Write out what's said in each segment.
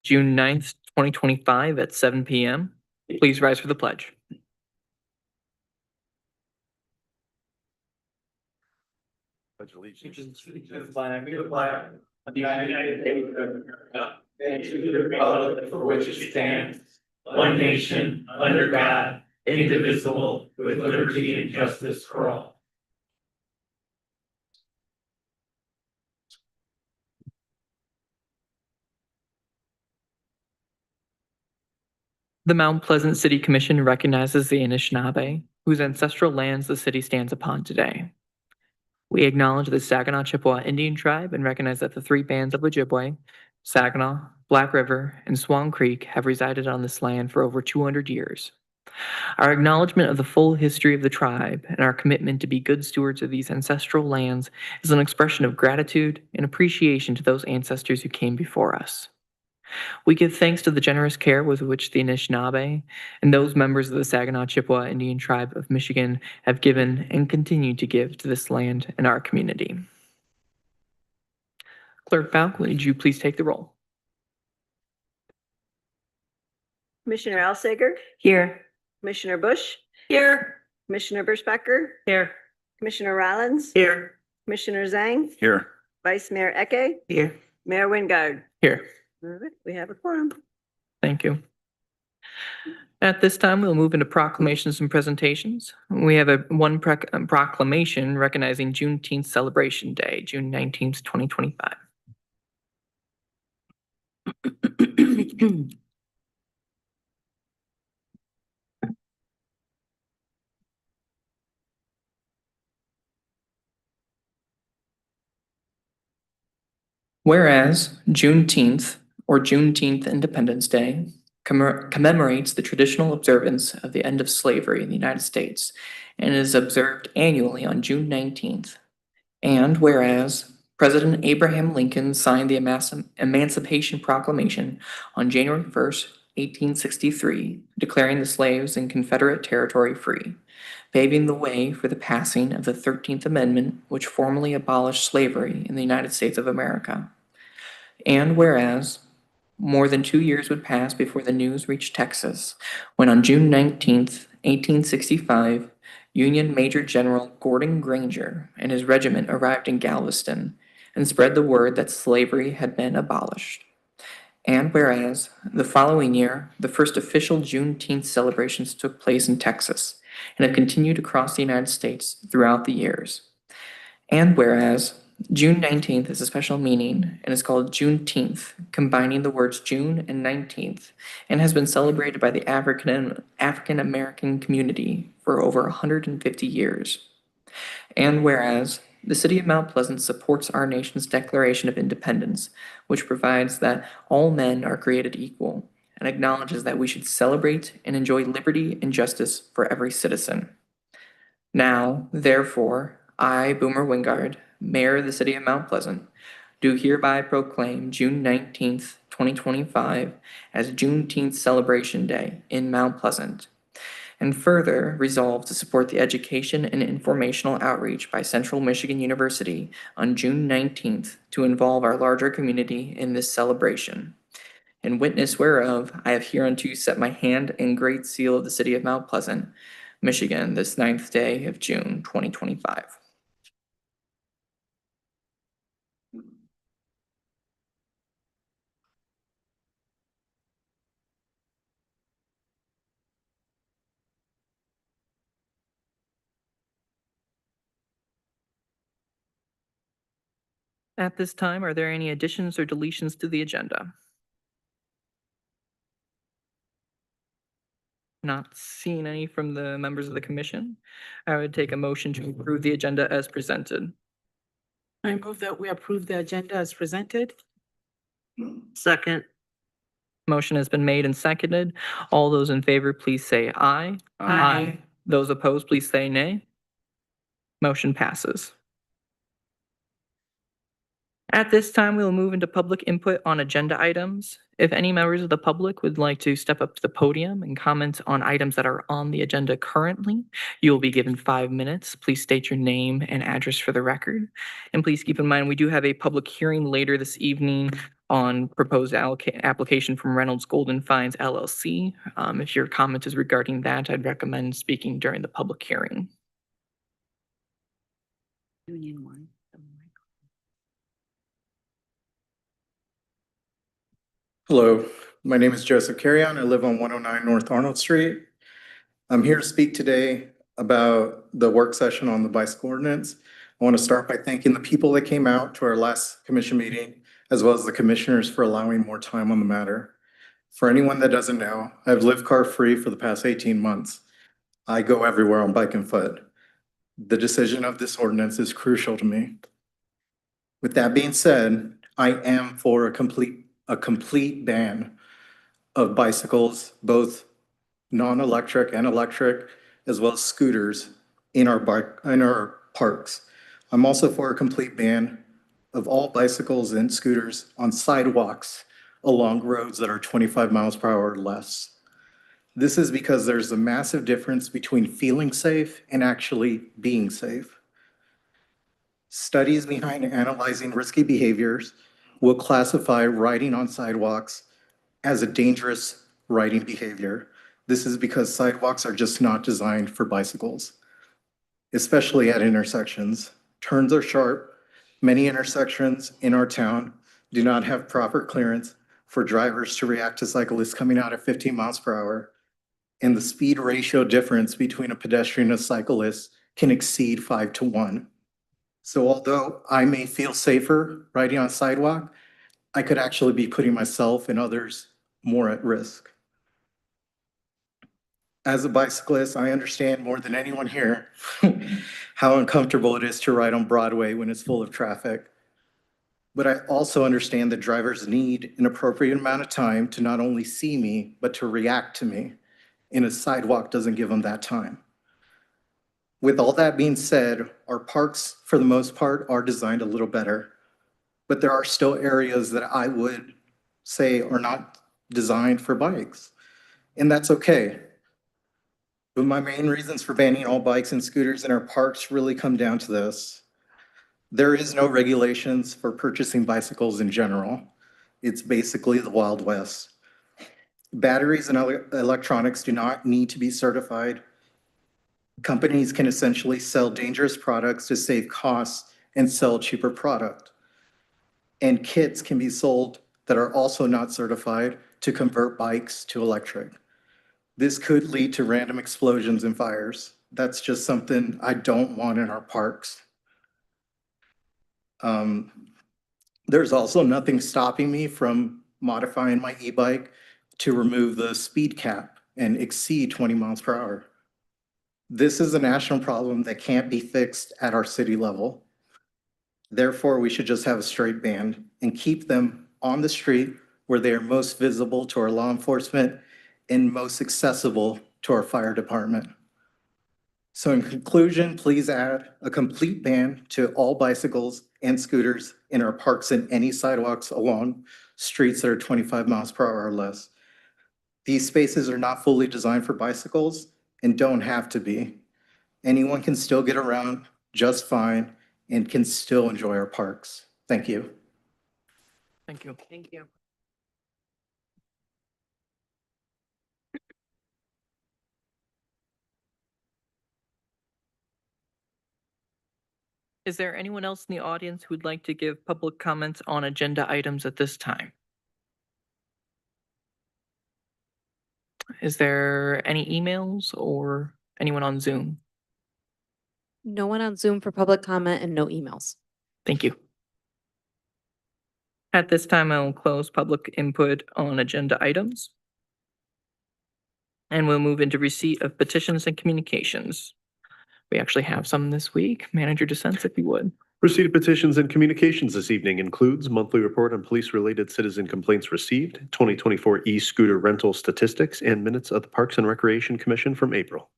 June 9th, 2025 at 7 p.m. Please rise for the pledge. Pledge allegiance to the flag of the United States of America and to the republic for which it stands, one nation, under God, indivisible, with liberty and justice for all. The Mount Pleasant City Commission recognizes the Anishinaabe, whose ancestral lands the city stands upon today. We acknowledge the Saginaw Chippewa Indian Tribe and recognize that the three bands of Ojibwe, Saginaw, Black River, and Swan Creek have resided on this land for over 200 years. Our acknowledgement of the full history of the tribe and our commitment to be good stewards of these ancestral lands is an expression of gratitude and appreciation to those ancestors who came before us. We give thanks to the generous care with which the Anishinaabe and those members of the Saginaw Chippewa Indian Tribe of Michigan have given and continue to give to this land and our community. Clerk Falk, would you please take the roll? Commissioner Alsager? Here. Commissioner Bush? Here. Commissioner Bushbacker? Here. Commissioner Rollins? Here. Commissioner Zhang? Here. Vice Mayor Eke? Here. Mayor Wingard? Here. All right, we have a quorum. Thank you. At this time, we'll move into proclamations and presentations. We have one proclamation recognizing Juneteenth Celebration Day, June 19th, 2025. Whereas Juneteenth, or Juneteenth Independence Day, commemorates the traditional observance of the end of slavery in the United States and is observed annually on June 19th. And whereas President Abraham Lincoln signed the Emancipation Proclamation on January 1st, 1863, declaring the slaves in Confederate territory free, paving the way for the passing of the 13th Amendment, which formally abolished slavery in the United States of America. And whereas more than 2 years would pass before the news reached Texas, when on June 19th, 1865, Union Major General Gordon Granger and his regiment arrived in Galveston and spread the word that slavery had been abolished. And whereas the following year, the first official Juneteenth celebrations took place in Texas and have continued across the United States throughout the years. And whereas June 19th has a special meaning and is called Juneteenth, combining the words June and 19th, and has been celebrated by the African American community for over 150 years. And whereas the City of Mount Pleasant supports our nation's Declaration of Independence, which provides that all men are created equal and acknowledges that we should celebrate and enjoy liberty and justice for every citizen. Now, therefore, I, Boomer Wingard, Mayor of the City of Mount Pleasant, do hereby proclaim June 19th, 2025 as Juneteenth Celebration Day in Mount Pleasant, and further resolve to support the education and informational outreach by Central Michigan University on June 19th to involve our larger community in this celebration. In witness whereof, I have hereunto set my hand and great seal of the City of Mount Pleasant, Michigan, this 9th day of June, 2025. At this time, are there any additions or deletions to the agenda? Not seeing any from the members of the commission. I would take a motion to approve the agenda as presented. I move that we approve the agenda as presented. Second. Motion has been made and seconded. All those in favor, please say aye. Aye. Those opposed, please say nay. Motion passes. At this time, we will move into public input on agenda items. If any members of the public would like to step up to the podium and comment on items that are on the agenda currently, you will be given 5 minutes. Please state your name and address for the record. And please keep in mind, we do have a public hearing later this evening on proposed application from Reynolds Golden Finds LLC. If your comment is regarding that, I'd recommend speaking during the public hearing. Union one. Hello, my name is Joseph Carrion. I live on 109 North Arnold Street. I'm here to speak today about the work session on the bicycle ordinance. I want to start by thanking the people that came out to our last commission meeting, as well as the commissioners for allowing more time on the matter. For anyone that doesn't know, I've lived car-free for the past 18 months. I go everywhere on bike and foot. The decision of this ordinance is crucial to me. With that being said, I am for a complete ban of bicycles, both non-electric and electric, as well as scooters in our parks. I'm also for a complete ban of all bicycles and scooters on sidewalks along roads that are 25 miles per hour or less. This is because there's a massive difference between feeling safe and actually being safe. Studies behind analyzing risky behaviors will classify riding on sidewalks as a dangerous riding behavior. This is because sidewalks are just not designed for bicycles, especially at intersections. Turns are sharp. Many intersections in our town do not have proper clearance for drivers to react to cyclists coming out at 15 miles per hour. And the speed ratio difference between a pedestrian and a cyclist can exceed 5-1. So although I may feel safer riding on a sidewalk, I could actually be putting myself and others more at risk. As a bicyclist, I understand more than anyone here how uncomfortable it is to ride on Broadway when it's full of traffic. But I also understand that drivers need an appropriate amount of time to not only see me, but to react to me. And a sidewalk doesn't give them that time. With all that being said, our parks, for the most part, are designed a little better. But there are still areas that I would say are not designed for bikes. And that's okay. But my main reasons for banning all bikes and scooters in our parks really come down to this. There is no regulations for purchasing bicycles in general. It's basically the Wild West. Batteries and electronics do not need to be certified. Companies can essentially sell dangerous products to save costs and sell a cheaper product. And kits can be sold that are also not certified to convert bikes to electric. This could lead to random explosions and fires. That's just something I don't want in our parks. There's also nothing stopping me from modifying my e-bike to remove the speed cap and exceed 20 miles per hour. This is a national problem that can't be fixed at our city level. Therefore, we should just have a straight ban and keep them on the street where they are most visible to our law enforcement and most accessible to our fire department. So in conclusion, please add a complete ban to all bicycles and scooters in our parks and any sidewalks along streets that are 25 miles per hour or less. These spaces are not fully designed for bicycles and don't have to be. Anyone can still get around just fine and can still enjoy our parks. Thank you. Thank you. Thank you. Is there anyone else in the audience who would like to give public comments on agenda items at this time? Is there any emails or anyone on Zoom? No one on Zoom for public comment and no emails. Thank you. At this time, I will close public input on agenda items. And we'll move into receipt of petitions and communications. We actually have some this week. Manager DeSense, if you would. Receipt of petitions and communications this evening includes monthly report on police-related citizen complaints received, 2024 e-scooter rental statistics, and minutes of the Parks and Recreation Commission from April.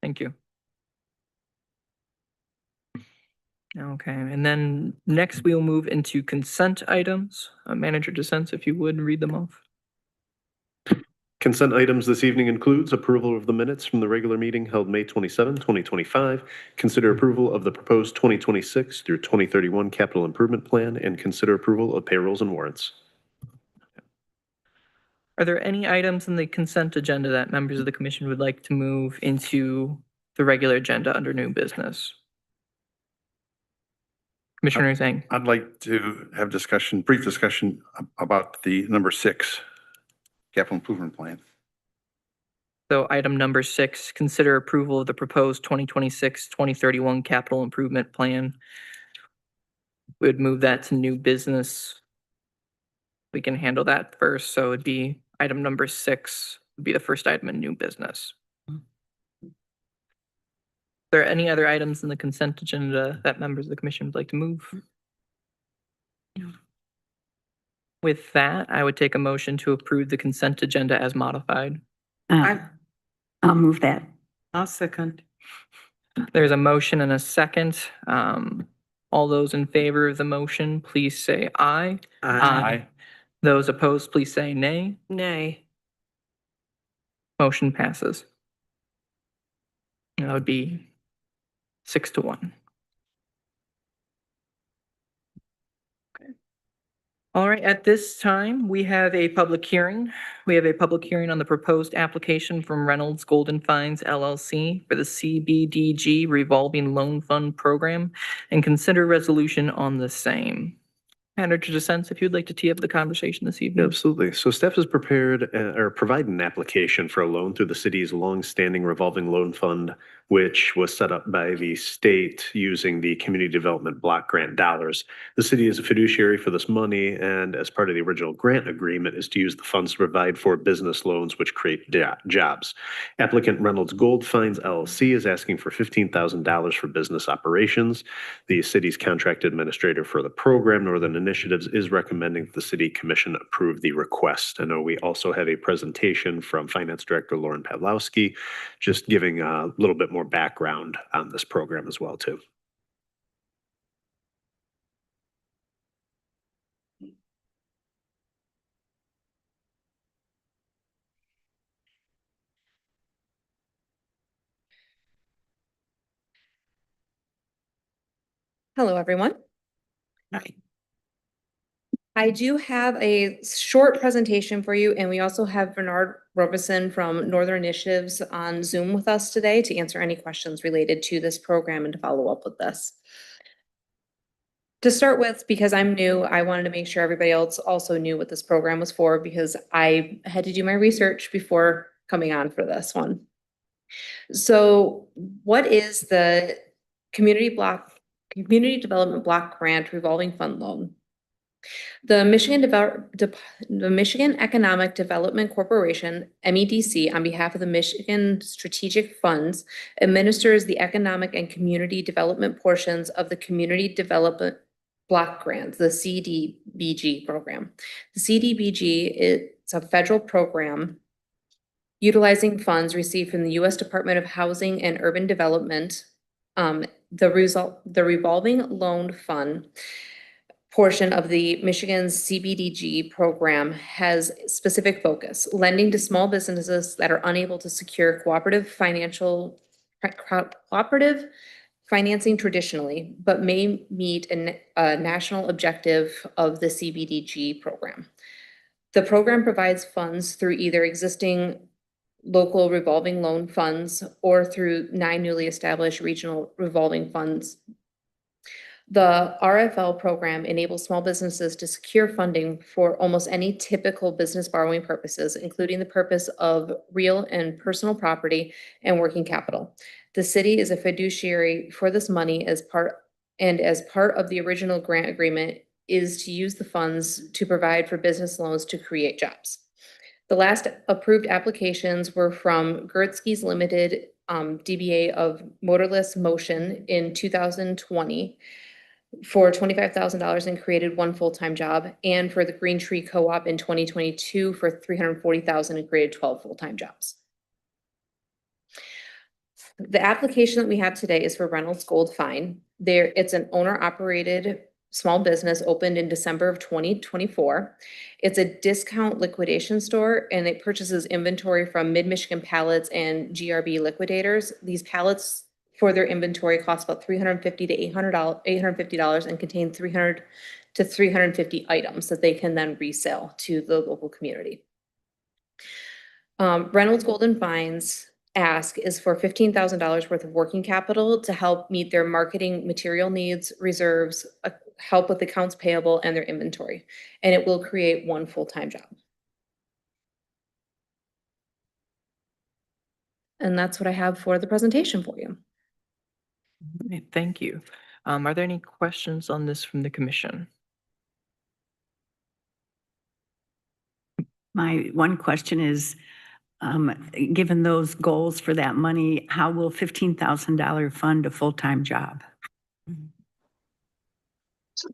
Thank you. Okay, and then next we'll move into consent items. Manager DeSense, if you would read them off. Consent items this evening includes approval of the minutes from the regular meeting held May 27, 2025. Consider approval of the proposed 2026 through 2031 capital improvement plan and consider approval of payrolls and warrants. Are there any items in the consent agenda that members of the commission would like to move into the regular agenda under new business? Commissioner Zhang. I'd like to have brief discussion about the number 6 capital improvement plan. So item number 6, consider approval of the proposed 2026-2031 capital improvement plan. We would move that to new business. We can handle that first. So it'd be item number 6 would be the first item in new business. Are there any other items in the consent agenda that members of the commission would like to move? With that, I would take a motion to approve the consent agenda as modified. I'll move that. I'll second. There's a motion and a second. All those in favor of the motion, please say aye. Aye. Those opposed, please say nay. Nay. Motion passes. That would be 6-1. All right, at this time, we have a public hearing. We have a public hearing on the proposed application from Reynolds Golden Fines LLC for the CBDG Revolving Loan Fund Program and consider resolution on the same. Manager DeSense, if you'd like to tee up the conversation this evening. Absolutely. So staff has prepared or provided an application for a loan through the city's longstanding revolving loan fund, which was set up by the state using the community development block grant dollars. The city is a fiduciary for this money, and as part of the original grant agreement is to use the funds to provide for business loans which create jobs. Applicant Reynolds Gold Fines LLC is asking for $15,000 for business operations. The city's contract administrator for the program, Northern Initiatives, is recommending that the city commission approve the request. I know we also have a presentation from Finance Director Lauren Pawlowski, just giving a little bit more background on this program as well, too. Hello, everyone. Hi. I do have a short presentation for you, and we also have Bernard Robeson from Northern Initiatives on Zoom with us today to answer any questions related to this program and to follow up with this. To start with, because I'm new, I wanted to make sure everybody else also knew what this program was for, because I had to do my research before coming on for this one. So what is the Community Development Block Grant Revolving Fund Loan? The Michigan Economic Development Corporation, MEDC, on behalf of the Michigan Strategic Funds, administers the economic and community development portions of the Community Development Block Grants, the CDBG program. The CDBG is a federal program utilizing funds received from the U.S. Department of Housing and Urban Development. The revolving loan fund portion of the Michigan's CBDG program has specific focus, lending to small businesses that are unable to secure cooperative financing traditionally, but may meet a national objective of the CBDG program. The program provides funds through either existing local revolving loan funds or through 9 newly established regional revolving funds. The RFL program enables small businesses to secure funding for almost any typical business borrowing purposes, including the purpose of real and personal property and working capital. The city is a fiduciary for this money as part of the original grant agreement is to use the funds to provide for business loans to create jobs. The last approved applications were from Gertzke's Limited, DBA of Motorless Motion in 2020 for $25,000 and created 1 full-time job, and for the Green Tree Co-op in 2022 for $340,000 and created 12 full-time jobs. The application that we have today is for Reynolds Gold Fine. It's an owner-operated small business opened in December of 2024. It's a discount liquidation store and it purchases inventory from Mid-Michigan Pallets and GRB Liquidators. These pallets for their inventory cost about $350 to $850 and contain 300 to 350 items that they can then resell to the local community. Reynolds Golden Vines ask is for $15,000 worth of working capital to help meet their marketing material needs, reserves, help with accounts payable and their inventory. And it will create one full-time job. And that's what I have for the presentation for you. Okay, thank you. Are there any questions on this from the commission? My one question is, given those goals for that money, how will $15,000 fund a full-time job?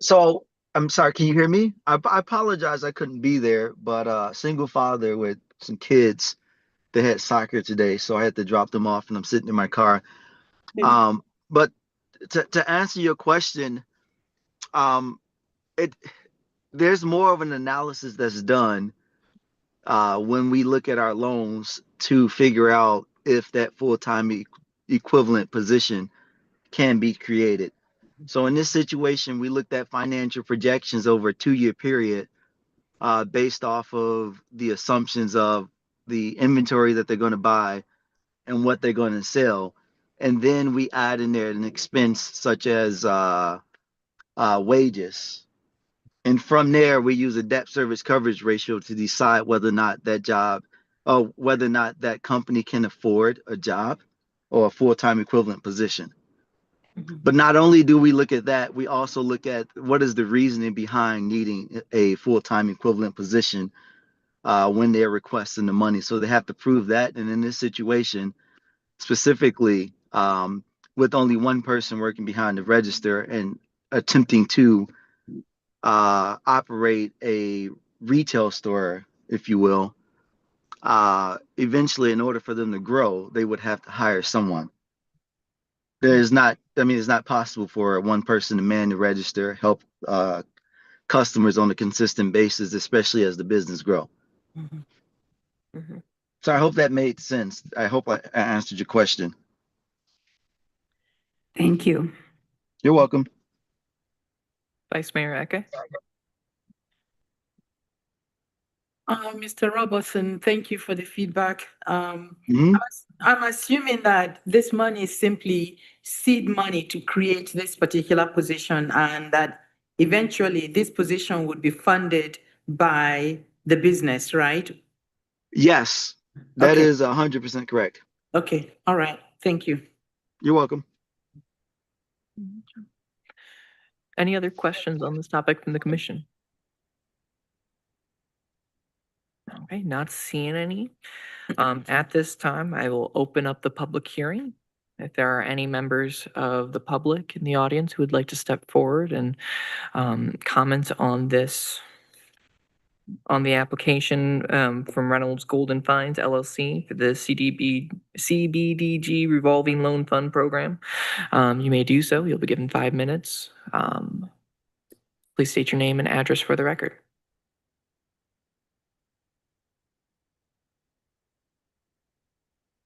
So I'm sorry, can you hear me? I apologize I couldn't be there, but single father with some kids. They had soccer today, so I had to drop them off and I'm sitting in my car. But to answer your question, it there's more of an analysis that's done when we look at our loans to figure out if that full-time equivalent position can be created. So in this situation, we looked at financial projections over a 2-year period based off of the assumptions of the inventory that they're going to buy and what they're going to sell. And then we add in there an expense such as wages. And from there, we use a debt service coverage ratio to decide whether or not that job or whether or not that company can afford a job or a full-time equivalent position. But not only do we look at that, we also look at what is the reasoning behind needing a full-time equivalent position when they're requesting the money. So they have to prove that. And in this situation, specifically, with only one person working behind the register and attempting to operate a retail store, if you will, eventually, in order for them to grow, they would have to hire someone. It's not possible for one person to man the register, help customers on a consistent basis, especially as the business grow. So I hope that made sense. I hope I answered your question. Thank you. You're welcome. Vice Mayor Ecker? Mr. Robertson, thank you for the feedback. Mhm. I'm assuming that this money is simply seed money to create this particular position and that eventually this position would be funded by the business, right? Yes, that Okay. is 100% correct. Okay, all right, thank you. You're welcome. Any other questions on this topic from the commission? Okay, not seeing any. At this time, I will open up the public hearing. If there are any members of the public in the audience who would like to step forward and comment on this, on the application from Reynolds Golden Fines LLC for the CBDG Revolving Loan Fund Program, you may do so. You'll be given 5 minutes. Please state your name and address for the record.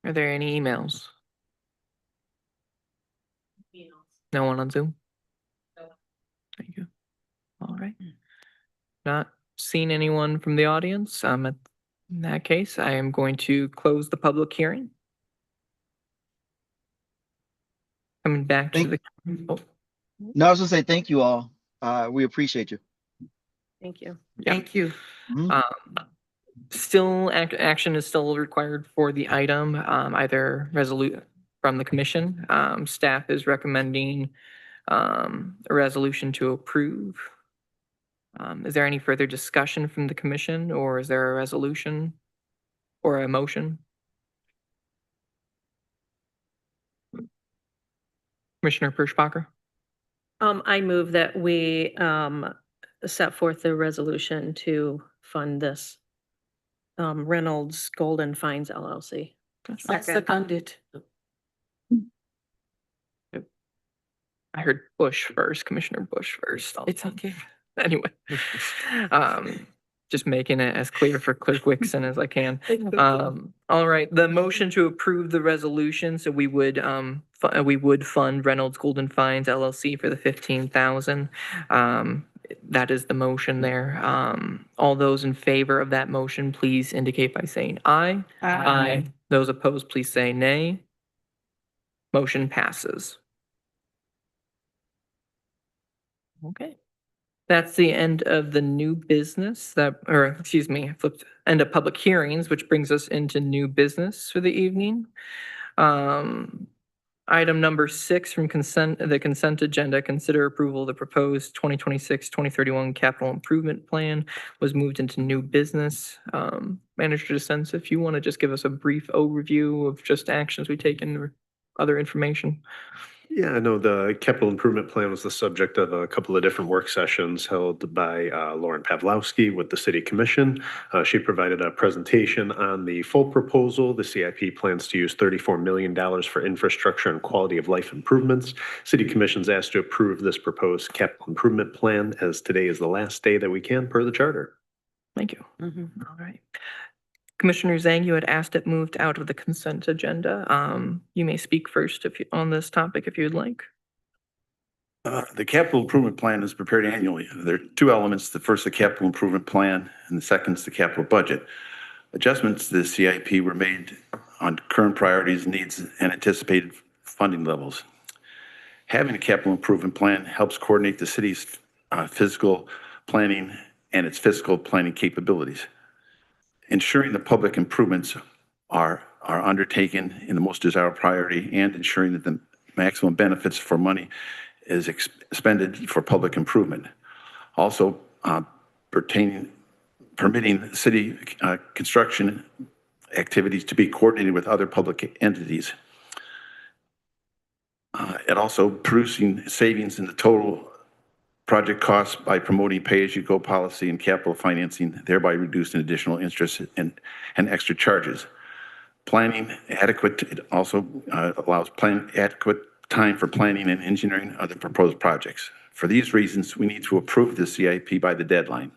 Are there any emails? No one on Zoom? Thank you. All right. Not seeing anyone from the audience. In that case, I am going to close the public hearing. Coming back to the. Oh, No, I was gonna say thank you all. We appreciate you. Thank you. Yeah. Thank you. Still, action is still required for the item, either resolute from the commission. Staff is recommending a resolution to approve. Is there any further discussion from the commission, or is there a resolution or a motion? Commissioner Perschbacher? I move that we set forth the resolution to fund this Reynolds Golden Fines LLC. I second it. I heard Bush first, Commissioner Bush first. It's okay. Anyway, just making it as clear for Clerk Wixon as I can. All right, the motion to approve the resolution, so we would fund Reynolds Golden Fines LLC for the 15,000. That is the motion there. All those in favor of that motion, please indicate by saying aye. Aye. Those opposed, please say nay. Motion passes. Okay. That's the end of the new business I flipped, end of public hearings, which brings us into new business for the evening. Item number 6 from the consent agenda, consider approval of the proposed 2026-2031 capital improvement plan was moved into new business. Manager DeSenza, if you want to just give us a brief overview of just actions we taken or other information. Yeah, no, the capital improvement plan was the subject of a couple of different work sessions held by Lauren Pavlowski with the City Commission. She provided a presentation on the full proposal. The CIP plans to use $34 million for infrastructure and quality of life improvements. City Commission's asked to approve this proposed capital improvement plan, as today is the last day that we can per the charter. Thank you. All right. Commissioner Zhang, you had asked it moved out of the consent agenda. You may speak first on this topic if you'd like. The capital improvement plan is prepared annually. There are two elements. The first, the capital improvement plan, and the second is the capital budget. Adjustments to the CIP were made on current priorities, needs, and anticipated funding levels. Having a capital improvement plan helps coordinate the city's physical planning and its fiscal planning capabilities. Ensuring the public improvements are undertaken in the most desirable priority, and ensuring that the maximum benefits for money is expended for public improvement. Also, permitting city construction activities to be coordinated with other public entities. And also producing savings in the total project costs by promoting pay-as-you-go policy and capital financing, thereby reducing additional interest and extra charges. Planning adequate, it also allows adequate time for planning and engineering of the proposed projects. For these reasons, we need to approve the CIP by the deadline.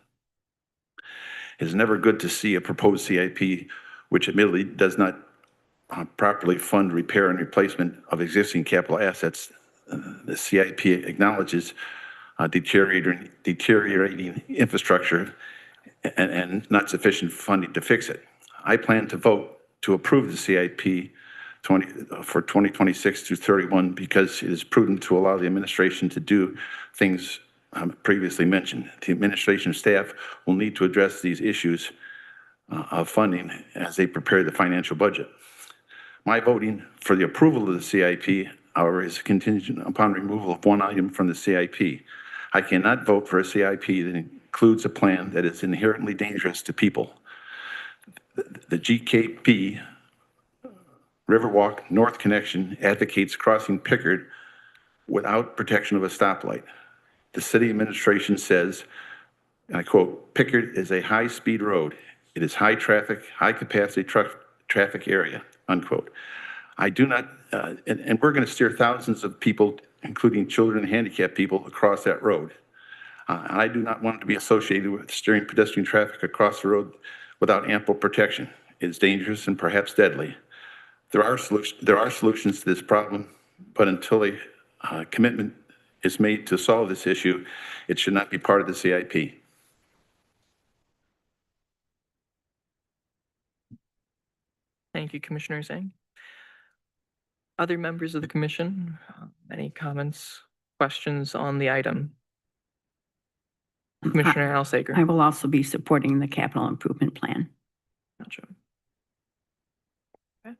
It is never good to see a proposed CIP which admittedly does not properly fund repair and replacement of existing capital assets. The CIP acknowledges deteriorating infrastructure and not sufficient funding to fix it. I plan to vote to approve the CIP for 2026 through 31 because it is prudent to allow the administration to do things previously mentioned. The administration staff will need to address these issues of funding as they prepare the financial budget. My voting for the approval of the CIP, however, is contingent upon removal of one item from the CIP. I cannot vote for a CIP that includes a plan that is inherently dangerous to people. The GKP Riverwalk North Connection advocates crossing Pickard without protection of a stoplight. The city administration says, and I quote, "Pickard is a high-speed road. It is high traffic, high capacity traffic area," unquote. I do not, and we're going to steer thousands of people, including children and handicapped people, across that road. I do not want to be associated with steering pedestrian traffic across the road without ample protection. It is dangerous and perhaps deadly. There are solutions to this problem, but until a commitment is made to solve this issue, it should not be part of the CIP. Thank you, Commissioner Zhang. Other members of the commission, any comments, questions on the item? Commissioner Alsager. I will also be supporting the capital improvement plan. Gotcha. Okay.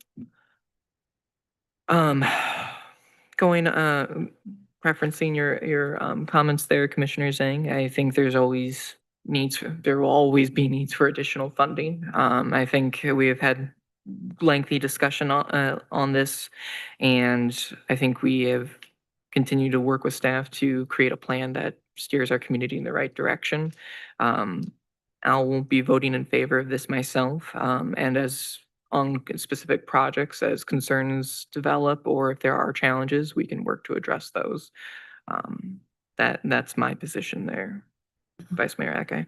Referencing your comments there, Commissioner Zhang, I think there will always be needs for additional funding. I think we have had lengthy discussion on this, and I think we have continued to work with staff to create a plan that steers our community in the right direction. I won't be voting in favor of this myself, and as on specific projects as concerns develop or if there are challenges, we can work to address those. That's my position there, Vice Mayor Eke.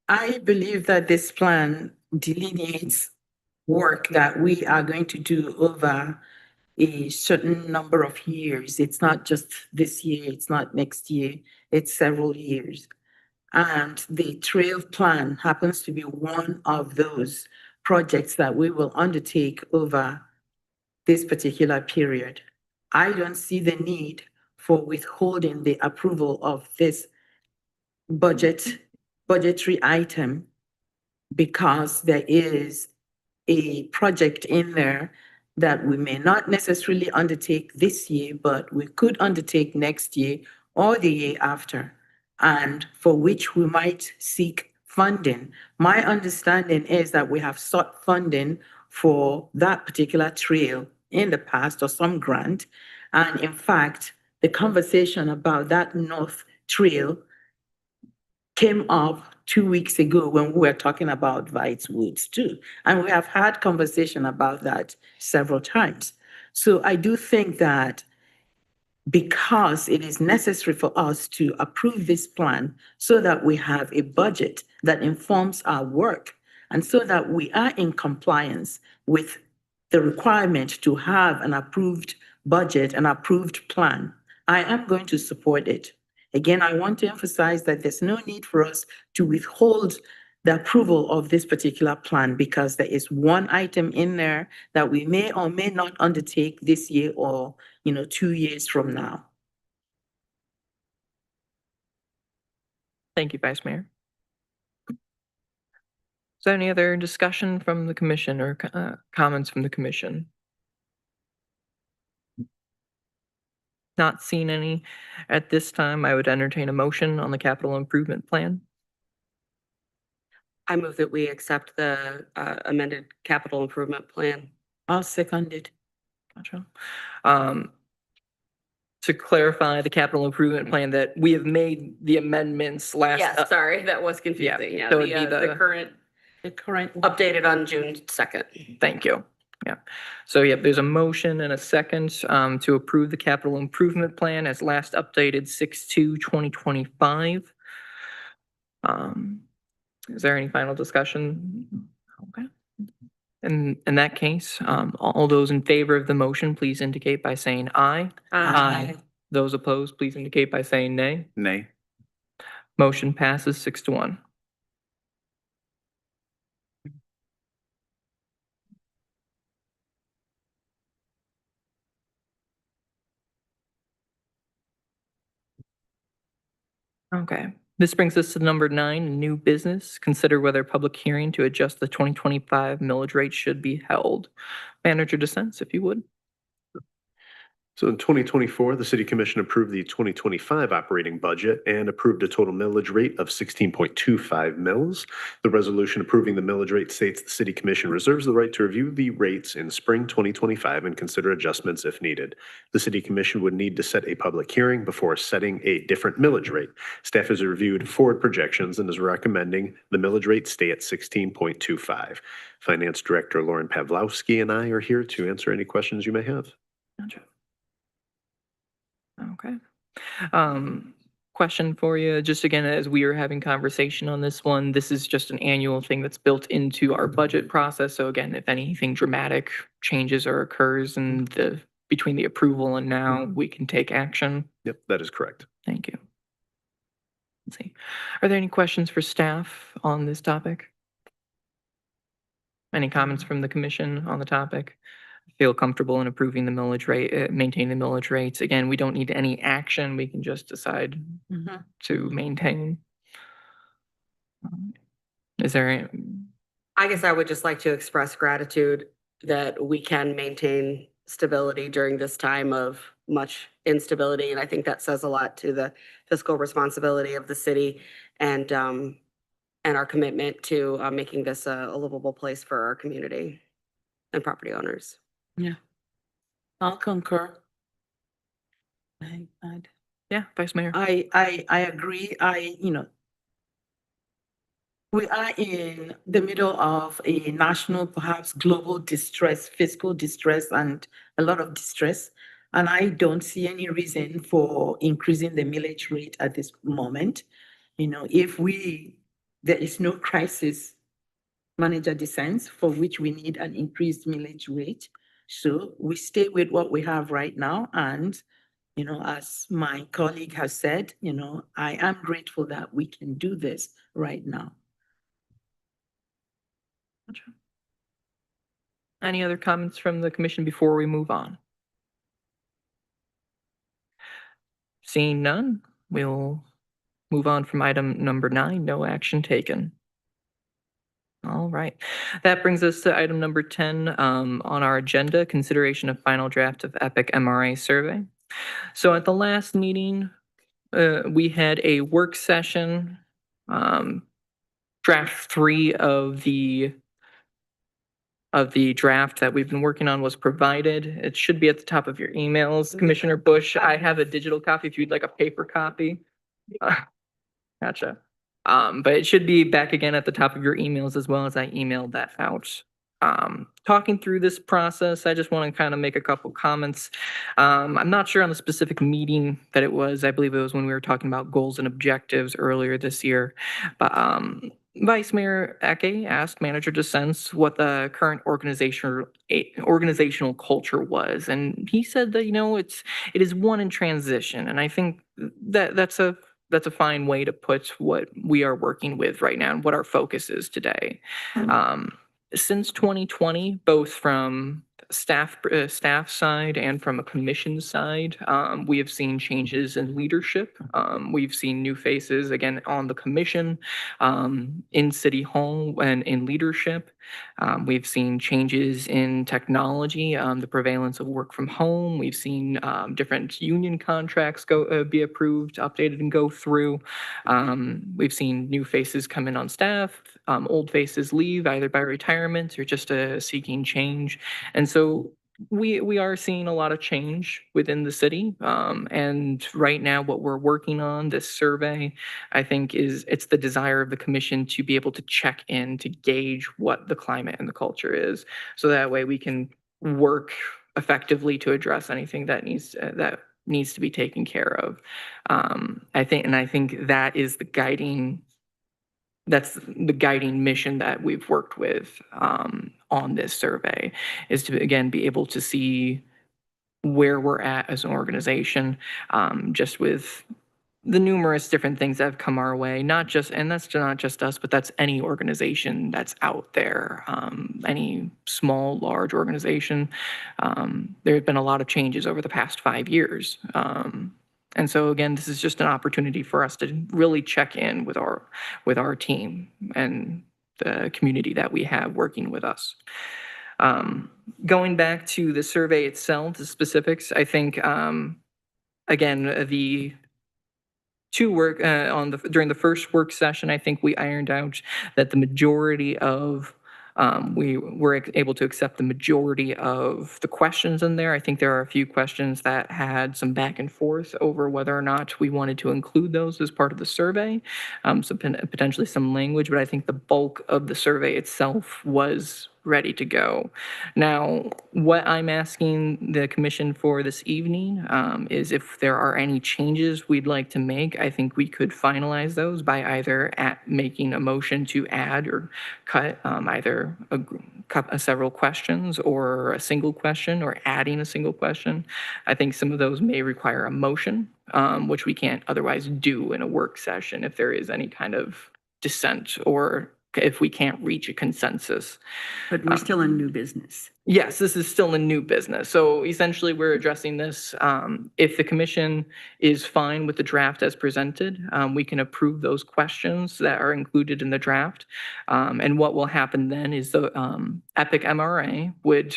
I believe that this plan delineates work that we are going to do over a certain number of years. It's not just this year, it's not next year, it's several years. And the trail plan happens to be one of those projects that we will undertake over this particular period. I don't see the need for withholding the approval of this budgetary item because there is a project in there that we may not necessarily undertake this year, but we could undertake next year or the year after, and for which we might seek funding. My understanding is that we have sought funding for that particular trail in the past or some grant. And in fact, the conversation about that North Trail came up 2 weeks ago when we were talking about Vites Woods too. And we have had conversation about that several times. So I do think that because it is necessary for us to approve this plan so that we have a budget that informs our work and so that we are in compliance with the requirement to have an approved budget, an approved plan, I am going to support it. Again, I want to emphasize that there's no need for us to withhold the approval of this particular plan because there is one item in there that we may or may not undertake this year or 2 years from now. Thank you, Vice Mayor. Is there any other discussion from the commission or comments from the commission? Not seen any at this time. I would entertain a motion on the capital improvement plan. I move that we accept the amended capital improvement plan. I'll second it. Gotcha. To clarify the capital improvement plan, that we have made the amendments last. Yes, sorry, that was confusing. Yeah, so it'd be the current The current updated on June 2nd. Thank you. Yeah. So yeah, there's a motion and a second to approve the capital improvement plan as last updated 6/2/2025. Is there any final discussion? Okay. In that case, all those in favor of the motion, please indicate by saying aye. Aye. Those opposed, please indicate by saying nay. Nay. Motion passes 6-1. Okay, this brings us to number 9, new business. Consider whether a public hearing to adjust the 2025 millage rate should be held. Manager DeSense, if you would. So in 2024, the City Commission approved the 2025 operating budget and approved a total millage rate of 16.25 mils. The resolution approving the millage rate states the City Commission reserves the right to review the rates in spring 2025 and consider adjustments if needed. The City Commission would need to set a public hearing before setting a different millage rate. Staff has reviewed forward projections and is recommending the millage rate stay at 16.25. Finance Director Lauren Pavlowski and I are here to answer any questions you may have. Gotcha. Okay. Question for you, just again, as we are having conversation on this one, this is just an annual thing that's built into our budget process. So again, if anything dramatic changes or occurs in between the approval and now, we can take action. Yep, that is correct. Thank you. Let's see. Are there any questions for staff on this topic? Any comments from the commission on the topic? Feel comfortable in approving the millage rate, maintaining the millage rates. Again, we don't need any action. We can just decide to maintain. Is there? I guess I would just like to express gratitude that we can maintain stability during this time of much instability. And I think that says a lot to the fiscal responsibility of the city and our commitment to making this a livable place for our community and property owners. Yeah, I'll concur. Yeah, Vice Mayor. I agree. We are in the middle of a national, perhaps global distress, fiscal distress, and a lot of distress. And I don't see any reason for increasing the millage rate at this moment. You know, there is no crisis manager dissents for which we need an increased millage rate. So we stay with what we have right now. And, you know, as my colleague has said, you know, I am grateful that we can do this right now. Any other comments from the commission before we move on? Seeing none, we'll move on from item number 9, no action taken. All right. That brings us to item number 10 on our agenda, consideration of final draft of EPIC MRA survey. So at the last meeting, we had a work session. Draft 3 of the draft that we've been working on was provided. It should be at the top of your emails. Commissioner Bush, I have a digital copy if you'd like a paper copy. Gotcha. But it should be back again at the top of your emails as well as I emailed that out. Talking through this process, I just want to kind of make a couple comments. I'm not sure on the specific meeting that it was. I believe it was when we were talking about goals and objectives earlier this year. But Vice Mayor Eke asked Manager DeSense what the current organizational culture was, and he said that, you know, it is one in transition, and I think that that's a fine way to put what we are working with right now and what our focus is today. Since 2020, both from staff side and from a commission side, we have seen changes in leadership. We've seen new faces again on the commission, in City Hall and in leadership. We've seen changes in technology, the prevalence of work from home. We've seen different union contracts be approved, updated, and go through. We've seen new faces come in on staff, old faces leave either by retirement or just seeking change. And so we are seeing a lot of change within the city. And right now what we're working on, this survey, I think it's the desire of the commission to be able to check in to gauge what the climate and the culture is. So that way we can work effectively to address anything that needs to be taken care of. I think that is the guiding mission that we've worked with on this survey, is to again be able to see where we're at as an organization, just with the numerous different things that have come our way, and that's not just us, but that's any organization that's out there, any small, large organization. There have been a lot of changes over the past 5 years. And so again, this is just an opportunity for us to really check in with our team and the community that we have working with us. Going back to the survey itself, the specifics, I think, again, the during the first work session, I think we ironed out that the majority of we were able to accept the majority of the questions in there. I think there are a few questions that had some back and forth over whether or not we wanted to include those as part of the survey. So potentially some language, but I think the bulk of the survey itself was ready to go. Now, what I'm asking the commission for this evening is if there are any changes we'd like to make. I think we could finalize those by either making a motion to add or cut either several questions or a single question, or adding a single question. I think some of those may require a motion, which we can't otherwise do in a work session if there is any kind of dissent or if we can't reach a consensus. But we're still in new business. Yes, this is still a new business. So essentially, we're addressing this. If the commission is fine with the draft as presented, we can approve those questions that are included in the draft. And what will happen then is the EPIC MRA would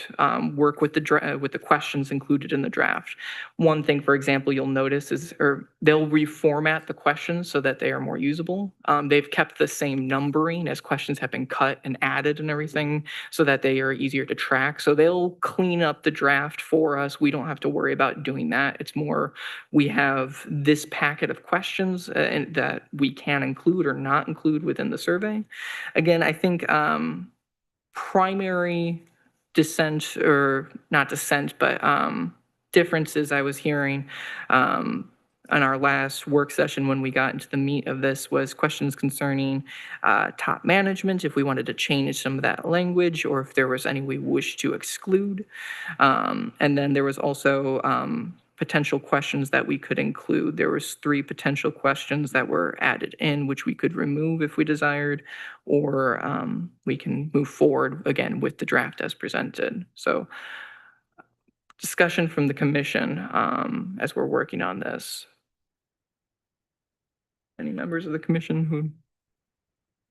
work with the questions included in the draft. One thing, for example, you'll notice is, they'll reformat the questions so that they are more usable. They've kept the same numbering as questions have been cut and added and everything, so that they are easier to track. So they'll clean up the draft for us. We don't have to worry about doing that. It's more, we have this packet of questions that we can include or not include within the survey. Again, I think primary dissent, or not dissent, but differences I was hearing on our last work session when we got into the meat of this was questions concerning top management, if we wanted to change some of that language or if there was any we wish to exclude. And then there was also potential questions that we could include. There was 3 potential questions that were added in, which we could remove if we desired, or we can move forward again with the draft as presented. So discussion from the commission as we're working on this. Any members of the commission who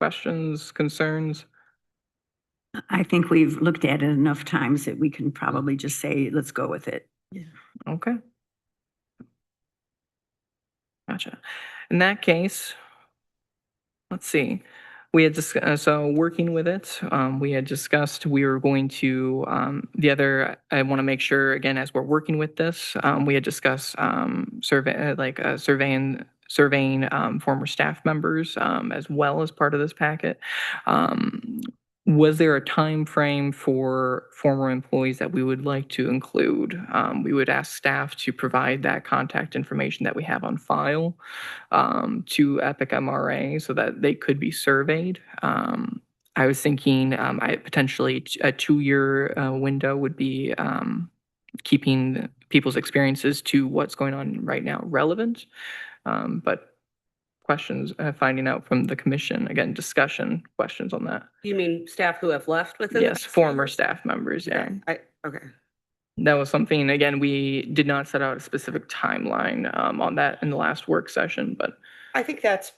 questions, concerns? I think we've looked at it enough times that we can probably just say, let's go with it. Okay. Gotcha. In that case, let's see. We had so working with it, we had discussed we were going to I want to make sure again as we're working with this, we had discussed surveying former staff members as well as part of this packet. Was there a time frame for former employees that we would like to include? We would ask staff to provide that contact information that we have on file to Epic MRA so that they could be surveyed. I was thinking potentially a 2-year window would be keeping people's experiences to what's going on right now relevant. But questions, finding out from the commission, again, discussion questions on that. You mean staff who have left within? Yes, former staff members, yeah. Okay. That was something, again, we did not set out a specific timeline on that in the last work session, but I think that's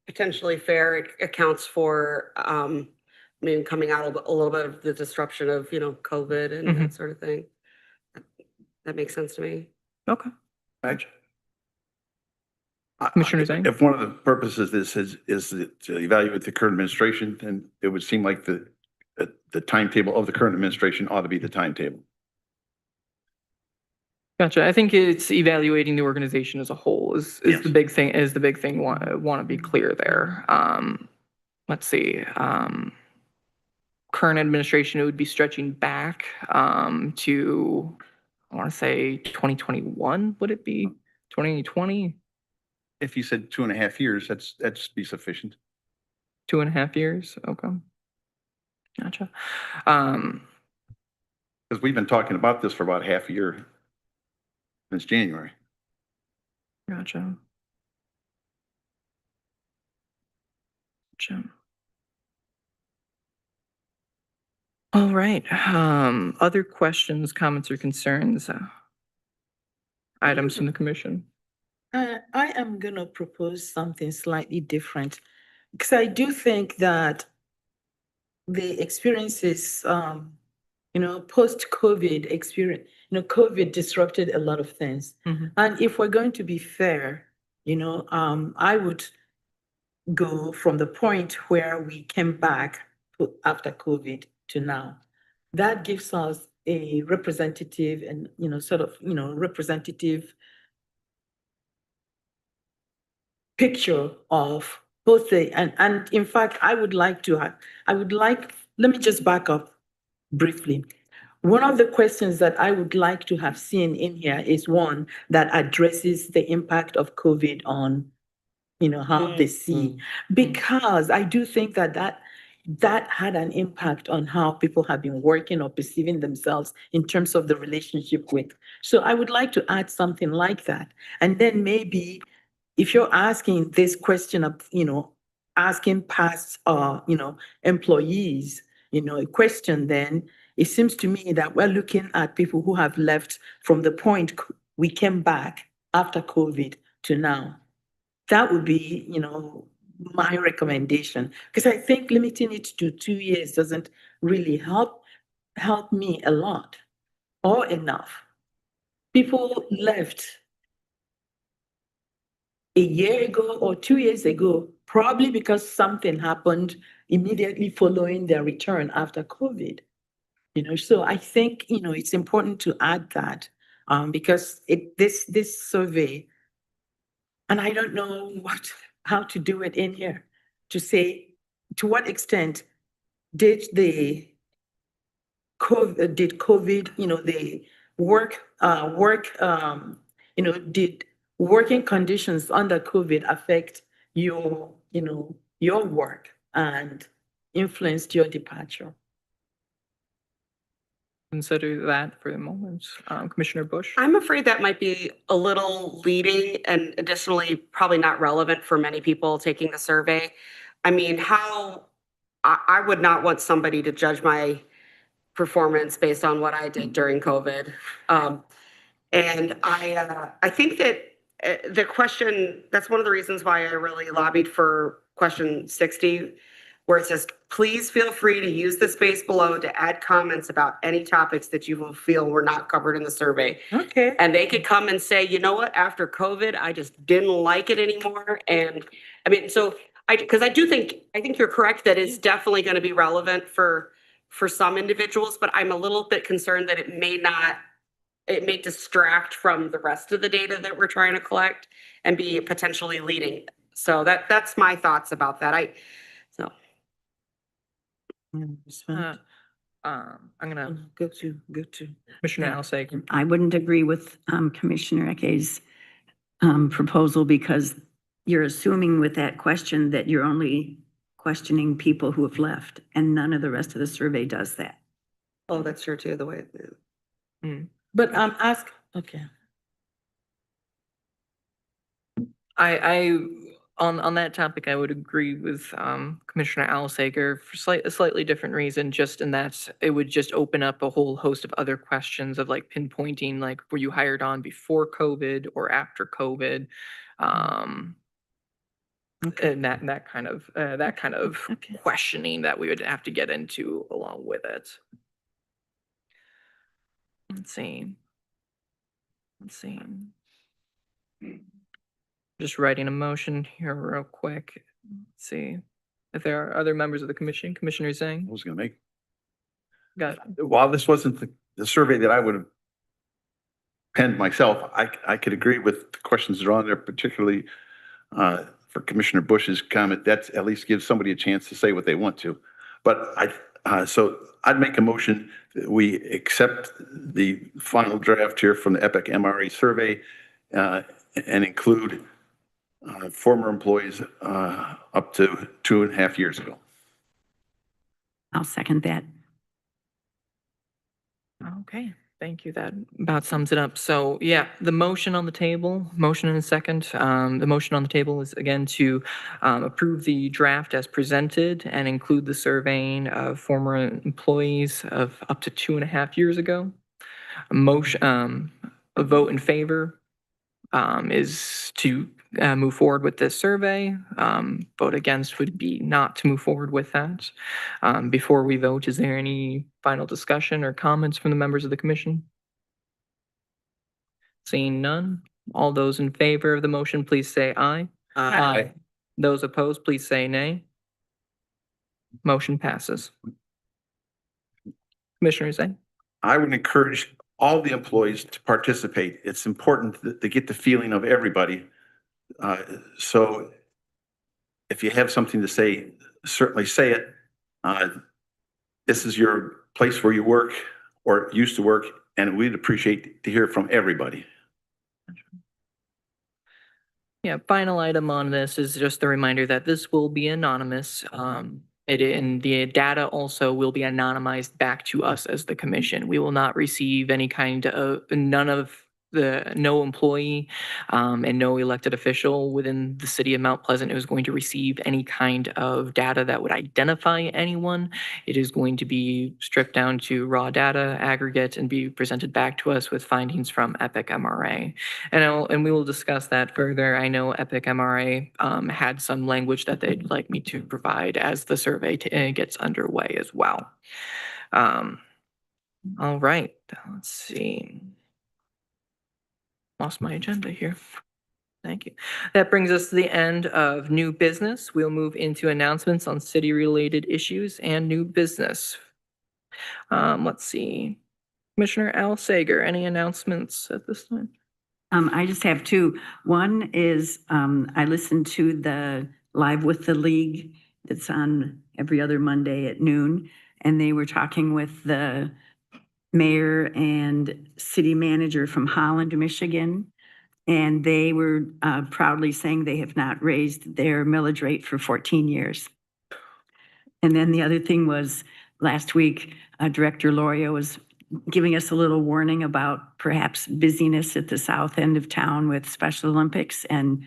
potentially fair. It accounts for, coming out a little bit of the disruption of, COVID and that sort of thing. That makes sense to me. okay. I- Commissioner Zhang? If one of the purposes of this is to evaluate the current administration, then it would seem like the timetable of the current administration ought to be the timetable. Gotcha. I think it's evaluating the organization as a whole is Yes. the big thing. Want to be clear there. Let's see. Current administration, it would be stretching back to, I want to say 2021. Would it be 2020? If you said 2.5 years, that's be sufficient. 2.5 years. Okay. Gotcha. Because we've been talking about this for about half a year since January. Gotcha. Gotcha. All right. Other questions, comments, or concerns? Items from the commission? I am going to propose something slightly different because I do think that the experiences, post-COVID experience, COVID disrupted a lot of things. And if we're going to be fair, I would go from the point where we came back after COVID to now. That gives us a representative and, representative picture of both and in fact, let me just back up briefly. One of the questions that I would like to have seen in here is one that addresses the impact of COVID on, how they see, because I do think that had an impact on how people have been working or perceiving themselves in terms of the relationship with. So I would like to add something like that. And then maybe if you're asking this question of, asking past, employees, a question, then it seems to me that we're looking at people who have left from the point we came back after COVID to now. That would be, my recommendation, because I think limiting it to 2 years doesn't really help me a lot or enough. People left a year ago or 2 years ago, probably because something happened immediately following their return after COVID. So I think, it's important to add that because this survey, and I don't know how to do it in here, to say to what extent did COVID, did working conditions under COVID affect your, your work and influenced your departure? Consider that for the moment. Commissioner Bush? I'm afraid that might be a little leading and additionally probably not relevant for many people taking the survey. I mean, I would not want somebody to judge my performance based on what I did during COVID. And I think that the question, that's one of the reasons why I really lobbied for question 60, where it says, please feel free to use the space below to add comments about any topics that you will feel were not covered in the survey. Okay. And they could come and say, you know what, after COVID, I just didn't like it anymore. And I mean, so because I think you're correct that it's definitely going to be relevant for some individuals, but I'm a little bit concerned that it may distract from the rest of the data that we're trying to collect and be potentially leading. So that's my thoughts about that. I'm gonna, Go to. Commissioner Alsager. I wouldn't agree with Commissioner Eke's proposal because you're assuming with that question that you're only questioning people who have left, and none of the rest of the survey does that. Oh, that's true too, the way. But okay. On that topic, I would agree with Commissioner Alsager for a slightly different reason, just in that it would just open up a whole host of other questions of like pinpointing, like, were you hired on before COVID or after COVID? And that kind of Okay. questioning that we would have to get into along with it. Let's see. Just writing a motion here real quick. Let's see if there are other members of the commission. Commissioner Zhang, I was gonna make, got while this wasn't the survey that I would have penned myself, I could agree with the questions that are on there, particularly for Commissioner Bush's comment. That's at least gives somebody a chance to say what they want to. But so I'd make a motion that we accept the final draft here from the EPIC MRA survey and include former employees up to 2.5 years ago. I'll second that. Okay, thank you. That about sums it up. So yeah, the motion on the table, motion and a second. The motion on the table is again to approve the draft as presented and include the surveying of former employees of up to 2.5 years ago. A vote in favor is to move forward with this survey. Vote against would be not to move forward with that. Before we vote, is there any final discussion or comments from the members of the commission? Seeing none, all those in favor of the motion, please say aye. Aye. Those opposed, please say nay. Motion passes. Commissioner Zhang? I would encourage all the employees to participate. It's important that they get the feeling of everybody. So if you have something to say, certainly say it. This is your place where you work or used to work, and we'd appreciate to hear from everybody. Yeah, final item on this is just a reminder that this will be anonymous. And the data also will be anonymized back to us as the commission. We will not receive any kind of, no employee and no elected official within the city of Mount Pleasant is going to receive any kind of data that would identify anyone. It is going to be stripped down to raw data, aggregate, and be presented back to us with findings from EPIC MRA. And we will discuss that further. I know EPIC MRA had some language that they'd like me to provide as the survey gets underway as well. All right, let's see. Lost my agenda here. Thank you. That brings us to the end of new business. We'll move into announcements on city-related issues and new business. Let's see. Commissioner Alsager, any announcements at this time? I just have two. One is I listened to the Live with the League that's on every other Monday at noon, and they were talking with the mayor and city manager from Holland, Michigan. And they were proudly saying they have not raised their millage rate for 14 years. And then the other thing was, last week, Director Loria was giving us a little warning about perhaps busyness at the south end of town with Special Olympics. And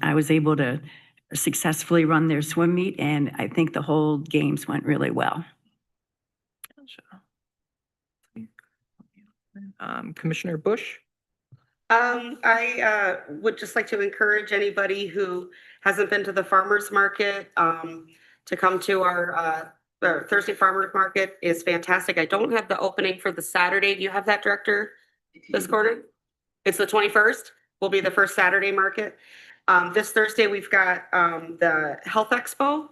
I was able to successfully run their swim meet, and I think the whole games went really well. Commissioner Bush? I would just like to encourage anybody who hasn't been to the farmer's market to come to our Thursday farmer's market is fantastic. I don't have the opening for the Saturday. Do you have that, Director Biscorner? It's the 21st, will be the first Saturday market. This Thursday, we've got the Health Expo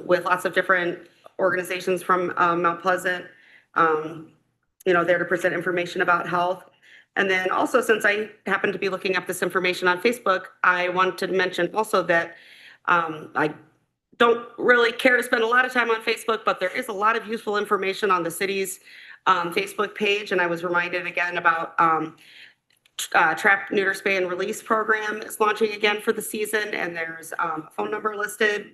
with lots of different organizations from Mount Pleasant, there to present information about health. And then also, since I happen to be looking up this information on Facebook, I want to mention also that I don't really care to spend a lot of time on Facebook, but there is a lot of useful information on the city's Facebook page. And I was reminded again about Trap, Neuter, Spay, and Release program is launching again for the season. And there's a phone number listed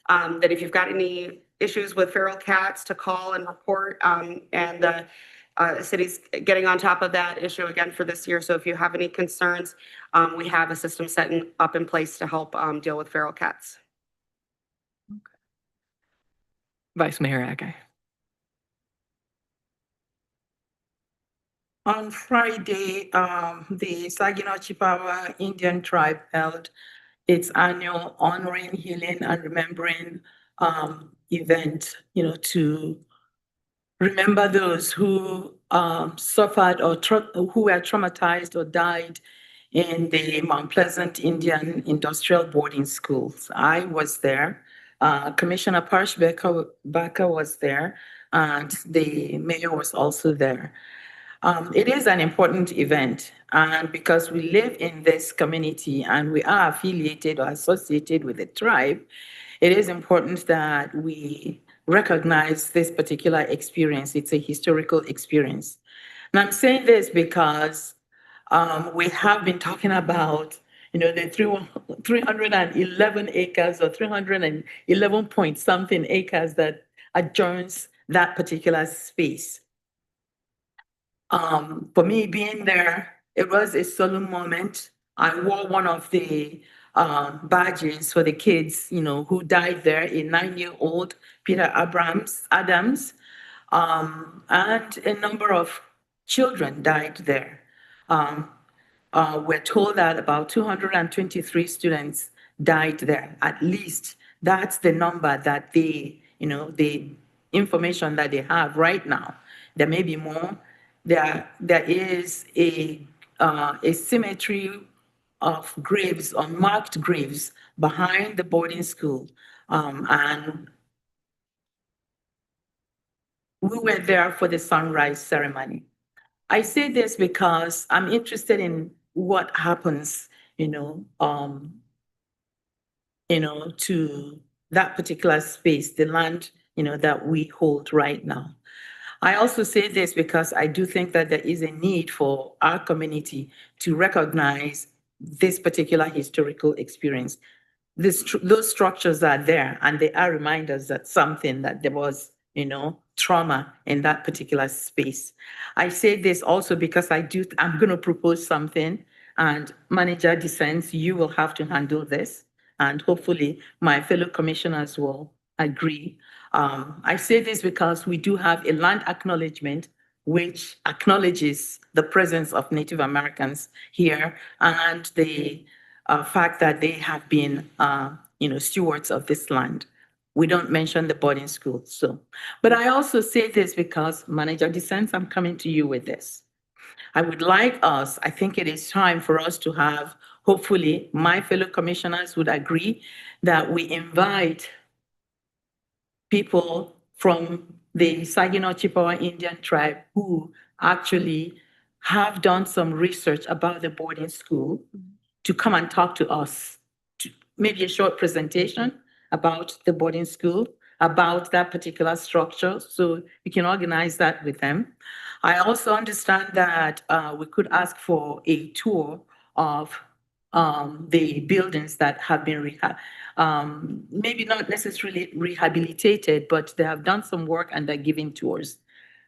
that if you've got any issues with feral cats to call and report. And the city's getting on top of that issue again for this year. So if you have any concerns, we have a system set up in place to help deal with feral cats. Vice Mayor Agay? On Friday, the Saginaw Chippewa Indian Tribe held its annual Honoring, Healing, and Remembering event, to remember those who suffered or who were traumatized or died in the Mount Pleasant Indian Industrial Boarding Schools. I was there. Commissioner Parsh Baker was there, and the mayor was also there. It is an important event, and because we live in this community and we are affiliated or associated with the tribe, it is important that we recognize this particular experience. It's a historical experience. And I'm saying this because we have been talking about, the 311 acres or 311 point something acres that adjoins that particular space. For me, being there, it was a solemn moment. I wore one of the badges for the kids, who died there, a 9-year-old Peter Adams, and a number of children died there. We're told that about 223 students died there. At least that's the number that the information that they have right now. There may be more. There is a cemetery of graves, unmarked graves, behind the boarding school. And we were there for the sunrise ceremony. I say this because I'm interested in what happens, to that particular space, the land, that we hold right now. I also say this because I do think that there is a need for our community to recognize this particular historical experience. Those structures are there, and they are reminders that there was, trauma in that particular space. I say this also because I'm going to propose something, and Manager DeSantis, you will have to handle this, and hopefully my fellow commissioners will agree. I say this because we do have a land acknowledgement which acknowledges the presence of Native Americans here and the fact that they have been, stewards of this land. We don't mention the boarding school. But I also say this because, Manager DeSantis, I'm coming to you with this. I think it is time for us to have, hopefully my fellow commissioners would agree, that we invite people from the Saginaw Chippewa Indian tribe who actually have done some research about the boarding school to come and talk to us, maybe a short presentation about the boarding school, about that particular structure, so we can organize that with them. I also understand that we could ask for a tour of the buildings that have been maybe not necessarily rehabilitated, but they have done some work and they're giving tours.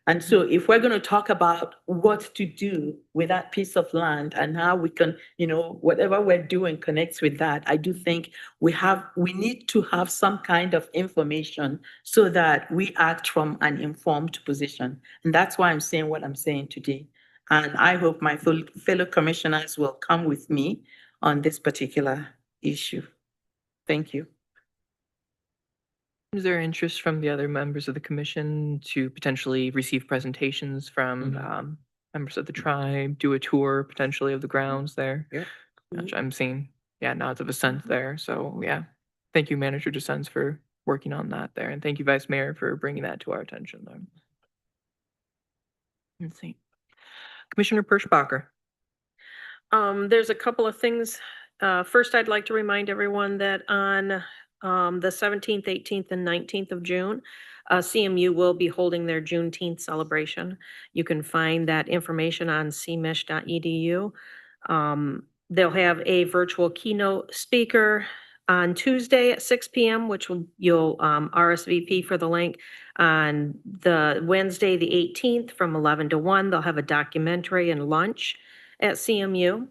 And so if we're going to talk about what to do with that piece of land and how we can, whatever we're doing connects with that, I do think we need to have some kind of information so that we act from an informed position. And that's why I'm saying what I'm saying today. And I hope my fellow commissioners will come with me on this particular issue. Thank you. Is there interest from the other members of the commission to potentially receive presentations from members of the tribe, do a tour potentially of the grounds there? Yeah. Gotcha, I'm seeing, nods of assent there. So, yeah. Thank you, Manager DeSenz, for working on that there. And thank you, Vice Mayor, for bringing that to our attention there. Let's see. Commissioner Perschbacher. There's a couple of things. First, I'd like to remind everyone that on the 17th, 18th, and 19th of June, CMU will be holding their Juneteenth celebration. You can find that information on cmich.edu. They'll have a virtual keynote speaker on Tuesday at 6 p.m., which you'll RSVP for the link. On the Wednesday, the 18th, from 11 to 1, they'll have a documentary and lunch at CMU.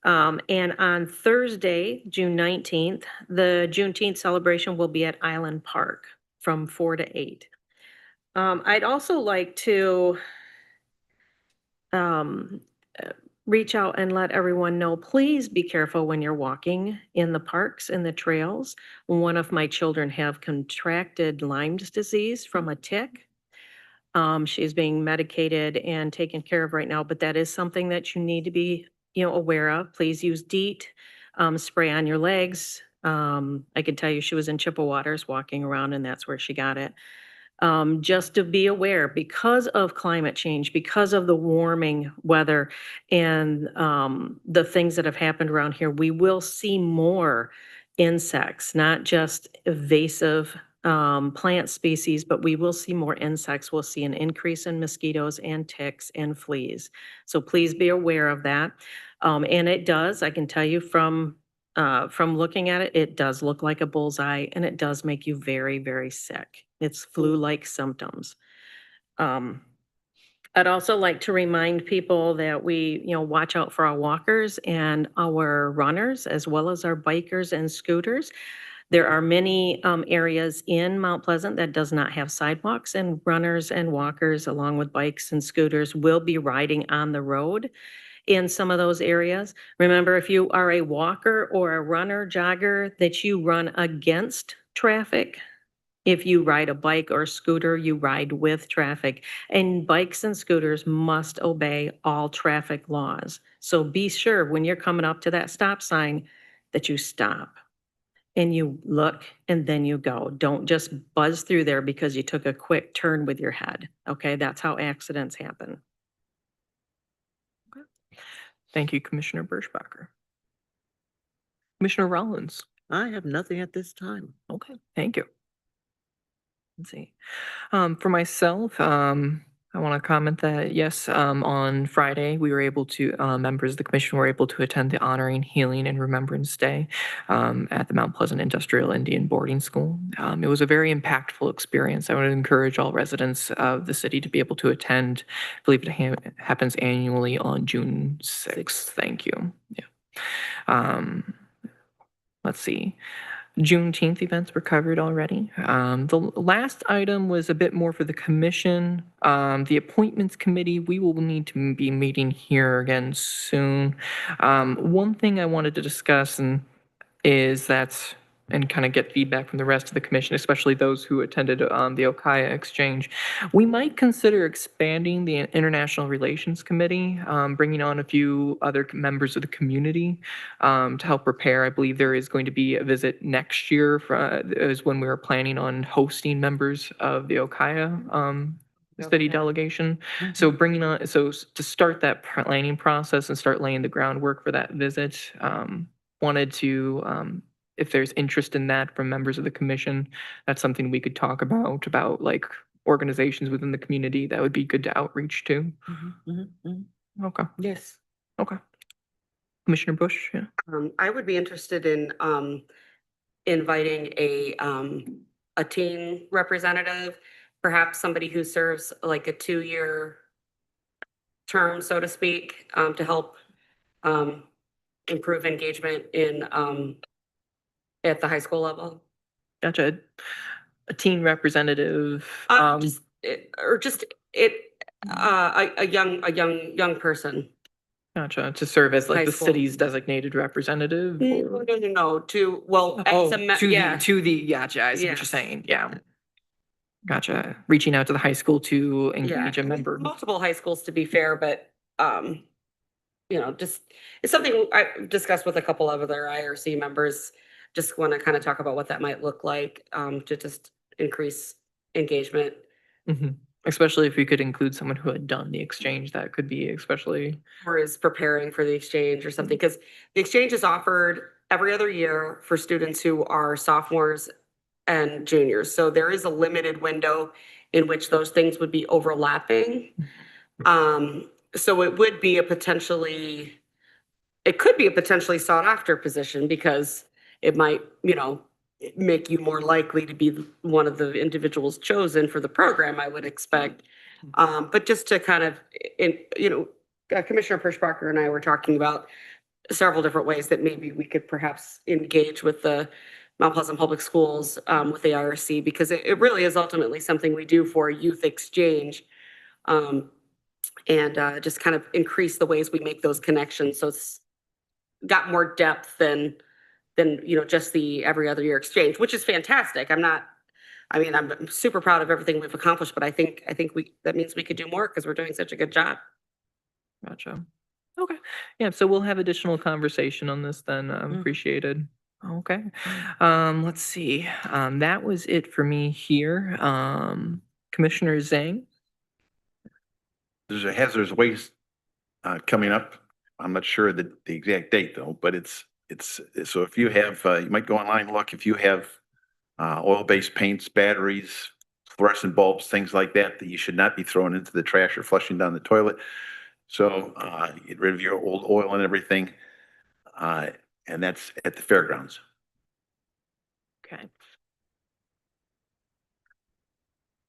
And on Thursday, June 19th, the Juneteenth celebration will be at Island Park from 4 to 8. I'd also like to reach out and let everyone know, please be careful when you're walking in the parks and the trails. One of my children have contracted Lyme's disease from a tick. She's being medicated and taken care of right now, but that is something that you need to be aware of. Please use DEET, spray on your legs. I could tell you she was in Chippewater's walking around and that's where she got it. Just to be aware, because of climate change, because of the warming weather and the things that have happened around here, we will see more insects, not just invasive plant species, but we will see more insects. We'll see an increase in mosquitoes and ticks and fleas. So please be aware of that. And it does, I can tell you from looking at it, it does look like a bullseye and it does make you very, very sick. It's flu-like symptoms. I'd also like to remind people that we, watch out for our walkers and our runners, as well as our bikers and scooters. There are many areas in Mount Pleasant that does not have sidewalks, and runners and walkers, along with bikes and scooters, will be riding on the road in some of those areas. Remember, if you are a walker or a runner, jogger, that you run against traffic. If you ride a bike or scooter, you ride with traffic. And bikes and scooters must obey all traffic laws. So be sure when you're coming up to that stop sign that you stop and you look and then you go. Don't just buzz through there because you took a quick turn with your head. Okay, that's how accidents happen. Thank you, Commissioner Perschbacher. Commissioner Rollins. I have nothing at this time. Okay, thank you. Let's see. For myself, I want to comment that yes, on Friday we were able to, members of the commission were able to attend the Honoring, Healing, and Remembrance Day at the Mount Pleasant Industrial Indian Boarding School. It was a very impactful experience. I would encourage all residents of the city to be able to attend. I believe it happens annually on June 6th. Thank you. Yeah. Let's see. Juneteenth events were covered already. The last item was a bit more for the commission. The appointments committee, we will need to be meeting here again soon. One thing I wanted to discuss and kind of get feedback from the rest of the commission, especially those who attended the Ukiah Exchange. We might consider expanding the International Relations Committee, bringing on a few other members of the community to help prepare. I believe there is going to be a visit next year is when we were planning on hosting members of the Ukiah study delegation. So to start that planning process and start laying the groundwork for that visit, wanted to if there's interest in that from members of the commission, that's something we could talk about like organizations within the community that would be good to outreach to. Okay, Yes. okay. Commissioner Bush, yeah. I would be interested in inviting a teen representative, perhaps somebody who serves like a 2-year term, so to speak, to help improve engagement in at the high school level. Gotcha. A teen representative, A young person. gotcha, to serve as High like the school. city's designated representative? or- No, Oh, as a, to yeah. gotcha, I see what you're Yes. saying, yeah. Gotcha, reaching out to the high school to Yeah, engage a member. multiple high schools to be fair, but, just, it's something I discussed with a couple of other IRC members. Just want to kind of talk about what that might look like, to just increase engagement. Mhm. Especially if we could include someone who had done the exchange, that could be especially, Or is preparing for the exchange or something, because the exchange is offered every other year for students who are sophomores and juniors. So there is a limited window in which those things would be overlapping. So it could be a potentially sought after position, because it might, make you more likely to be one of the individuals chosen for the program, I would expect. But just to kind of, Commissioner Pershbacher and I were talking about several different ways that maybe we could perhaps engage with the Mount Pleasant Public Schools, with the IRC, because it really is ultimately something we do for youth exchange. And just kind of increase the ways we make those connections. So it's got more depth than just the every other year exchange, which is fantastic. I'm super proud of everything we've accomplished, but I think that means we could do more because we're doing such a good job. gotcha. Okay, yeah, so we'll have additional conversation on this then, appreciated. Okay, let's see, that was it for me here. Commissioner Zhang? There's a hazardous waste coming up. I'm not sure the exact date though, but it's so if you have, you might go online and look, if you have oil-based paints, batteries, fluorescent bulbs, things like that, that you should not be throwing into the trash or flushing down the toilet. So get rid of your old oil and everything. And that's at the fairgrounds. Okay.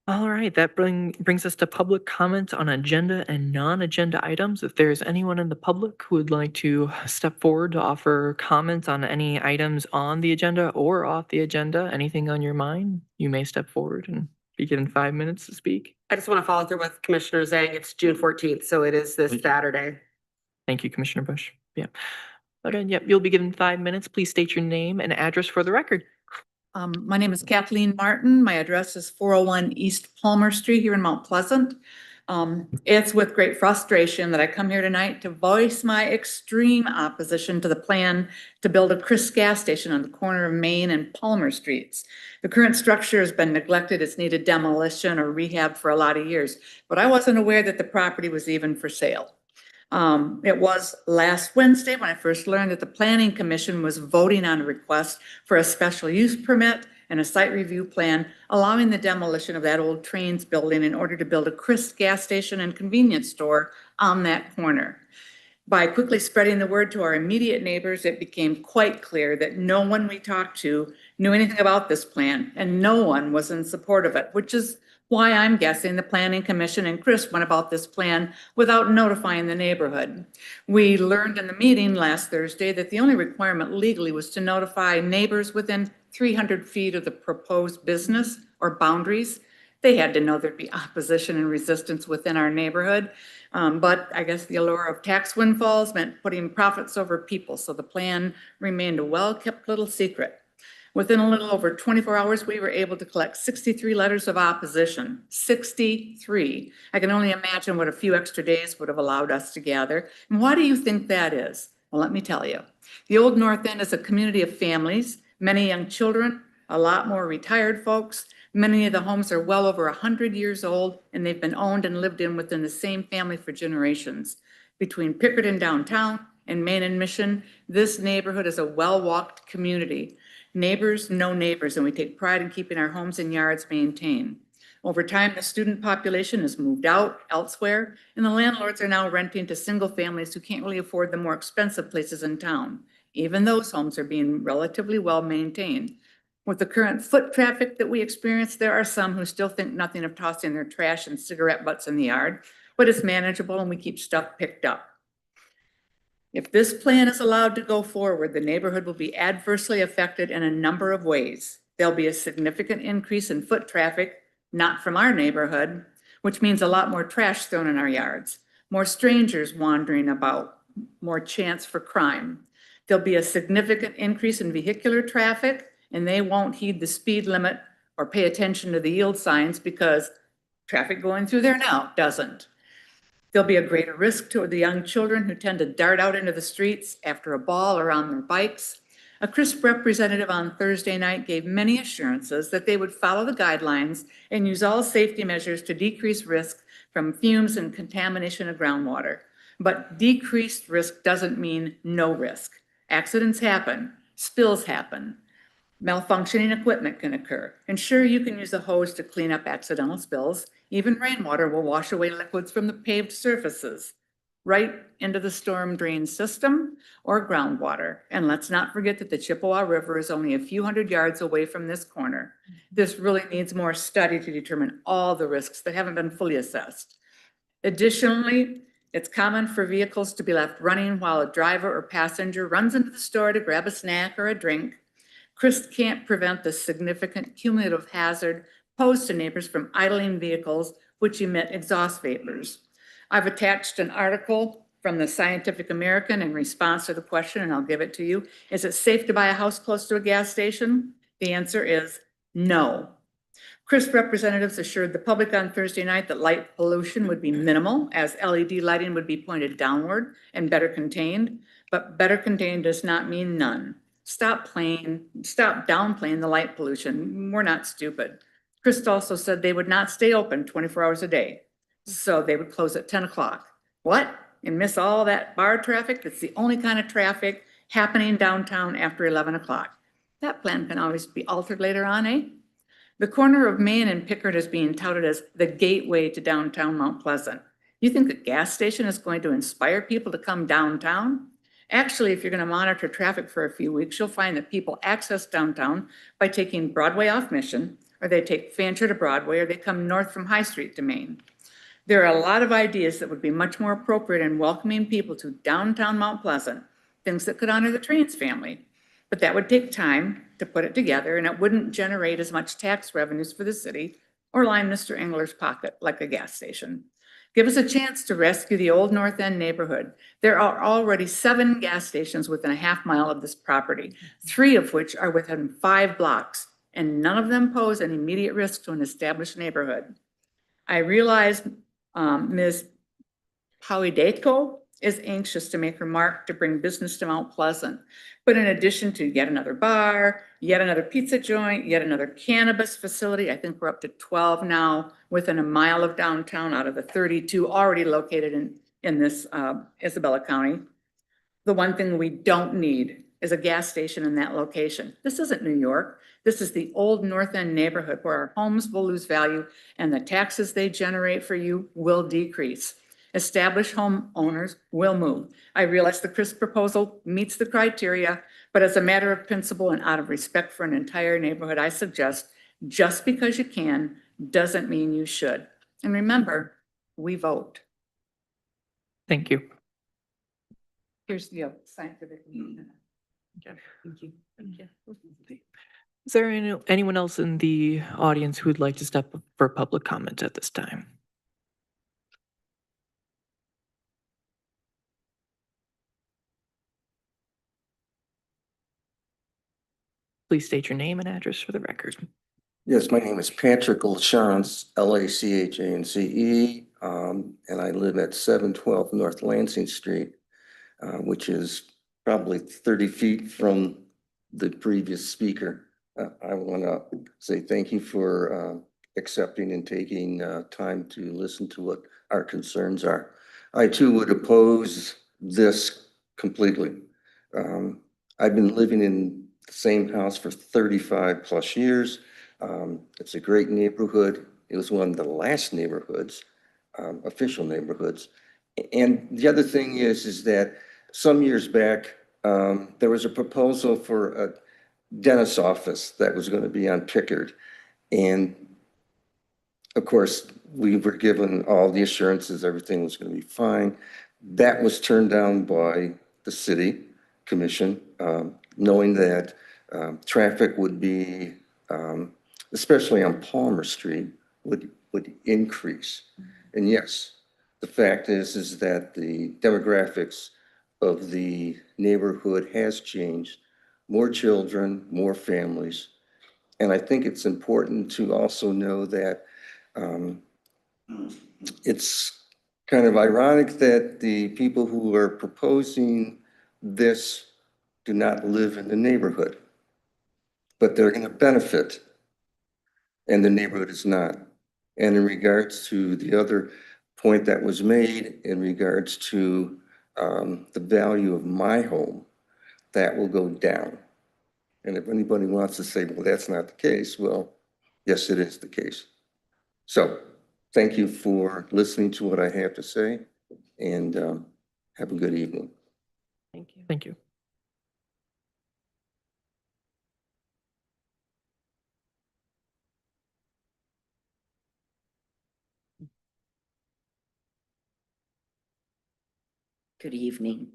All right, that brings us to public comment on agenda and non-agenda items. If there's anyone in the public who would like to step forward to offer comments on any items on the agenda or off the agenda, anything on your mind, you may step forward and be given 5 minutes to speak. I just want to follow through with Commissioner Zhang. It's June 14th, so it is this Saturday. Thank you, Commissioner Bush. Yeah. Okay, yep, you'll be given 5 minutes. Please state your name and address for the record. My name is Kathleen Martin. My address is 401 East Palmer Street here in Mount Pleasant. It's with great frustration that I come here tonight to voice my extreme opposition to the plan to build a Chris gas station on the corner of Main and Palmer Streets. The current structure has been neglected. It's needed demolition or rehab for a lot of years, but I wasn't aware that the property was even for sale. It was last Wednesday when I first learned that the Planning Commission was voting on a request for a special use permit and a site review plan allowing the demolition of that old trains building in order to build a Chris gas station and convenience store on that corner. By quickly spreading the word to our immediate neighbors, it became quite clear that no one we talked to knew anything about this plan and no one was in support of it, which is why I'm guessing the Planning Commission and Chris went about this plan without notifying the neighborhood. We learned in the meeting last Thursday that the only requirement legally was to notify neighbors within 300 feet of the proposed business or boundaries. They had to know there'd be opposition and resistance within our neighborhood. But I guess the allure of tax windfalls meant putting profits over people, so the plan remained a well-kept little secret. Within a little over 24 hours, we were able to collect 63 letters of opposition, 63. I can only imagine what a few extra days would have allowed us to gather. And why do you think that is? Well, let me tell you. The Old North End is a community of families, many young children, a lot more retired folks. Many of the homes are well over 100 years old, and they've been owned and lived in within the same family for generations. Between Pickard and downtown and Main and Mission, this neighborhood is a well-walked community. Neighbors know neighbors, and we take pride in keeping our homes and yards maintained. Over time, the student population has moved out elsewhere, and the landlords are now renting to single families who can't really afford the more expensive places in town. Even those homes are being relatively well maintained. With the current foot traffic that we experience, there are some who still think nothing of tossing their trash and cigarette butts in the yard, but it's manageable and we keep stuff picked up. If this plan is allowed to go forward, the neighborhood will be adversely affected in a number of ways. There'll be a significant increase in foot traffic, not from our neighborhood, which means a lot more trash thrown in our yards, more strangers wandering about, more chance for crime. There'll be a significant increase in vehicular traffic, and they won't heed the speed limit or pay attention to the yield signs because traffic going through there now doesn't. There'll be a greater risk to the young children who tend to dart out into the streets after a ball or on their bikes. A CRISP representative on Thursday night gave many assurances that they would follow the guidelines and use all safety measures to decrease risk from fumes and contamination of groundwater. But decreased risk doesn't mean no risk. Accidents happen, spills happen. Malfunctioning equipment can occur. And sure, you can use a hose to clean up accidental spills. Even rainwater will wash away liquids from the paved surfaces, right into the storm drain system or groundwater. And let's not forget that the Chippewa River is only a few hundred yards away from this corner. This really needs more study to determine all the risks that haven't been fully assessed. Additionally, it's common for vehicles to be left running while a driver or passenger runs into the store to grab a snack or a drink. CRISP can't prevent the significant cumulative hazard posed to neighbors from idling vehicles which emit exhaust vapors. I've attached an article from the Scientific American in response to the question, and I'll give it to you. Is it safe to buy a house close to a gas station? The answer is no. CRISP representatives assured the public on Thursday night that light pollution would be minimal, as LED lighting would be pointed downward and better contained, but better contained does not mean none. Stop downplaying the light pollution. We're not stupid. CRISP also said they would not stay open 24 hours a day. So they would close at 10 o'clock. What? And miss all that bar traffic? That's the only kind of traffic happening downtown after 11 o'clock. That plan can always be altered later on, eh? The corner of Main and Pickard is being touted as the gateway to downtown Mount Pleasant. You think a gas station is going to inspire people to come downtown? Actually, if you're going to monitor traffic for a few weeks, you'll find that people access downtown by taking Broadway off Mission, or they take Fancher to Broadway, or they come north from High Street to Main. There are a lot of ideas that would be much more appropriate in welcoming people to downtown Mount Pleasant, things that could honor the Trains family. But that would take time to put it together, and it wouldn't generate as much tax revenues for the city or line Mr. Engler's pocket like a gas station. Give us a chance to rescue the old North End neighborhood. There are already 7 gas stations within a half mile of this property, 3 of which are within 5 blocks, and none of them pose an immediate risk to an established neighborhood. I realize Ms. Powideko is anxious to make her mark to bring business to Mount Pleasant. But in addition to yet another bar, yet another pizza joint, yet another cannabis facility, I think we're up to 12 now within a mile of downtown out of the 32 already located in this Isabella County. The one thing we don't need is a gas station in that location. This isn't New York. This is the old North End neighborhood where our homes will lose value and the taxes they generate for you will decrease. Established homeowners will move. I realize the CRISP proposal meets the criteria, but as a matter of principle and out of respect for an entire neighborhood, I suggest just because you can doesn't mean you should. And remember, we vote. Thank you. Here's the scientific. Okay. Thank you. Is there anyone else in the audience who would like to step up for public comment at this time? Please state your name and address for the record. Yes, my name is Patrick LaChance, Lachance, and I live at 712 North Lansing Street, which is probably 30 feet from the previous speaker. I want to say thank you for accepting and taking time to listen to what our concerns are. I too would oppose this completely. I've been living in the same house for 35 plus years. It's a great neighborhood. It was one of the last neighborhoods, official neighborhoods. And the other thing is that some years back, there was a proposal for a dentist's office that was going to be on Pickard. And of course, we were given all the assurances, everything was going to be fine. That was turned down by the city commission, knowing that traffic would be, especially on Palmer Street, would increase. And yes, the fact is that the demographics of the neighborhood has changed. More children, more families. And I think it's important to also know that it's kind of ironic that the people who are proposing this do not live in the neighborhood, but they're going to benefit, and the neighborhood is not. And in regards to the other point that was made in regards to the value of my home, that will go down. And if anybody wants to say, well, that's not the case, well, yes, it is the case. So thank you for listening to what I have to say, and have a good evening. Thank you. Thank you. Good evening.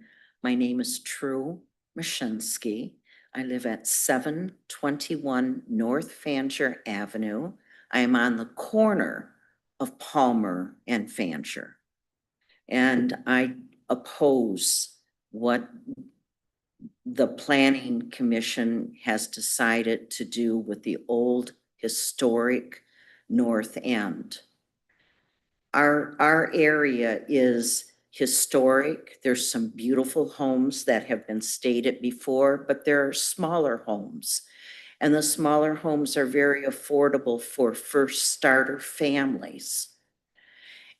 My name is True Mashinsky. I live at 721 North Fancher Avenue. I am on the corner of Palmer and Fancher. And I oppose what the Planning Commission has decided to do with the old historic North End. Our area is historic. There's some beautiful homes that have been stated before, but there are smaller homes. And the smaller homes are very affordable for first starter families.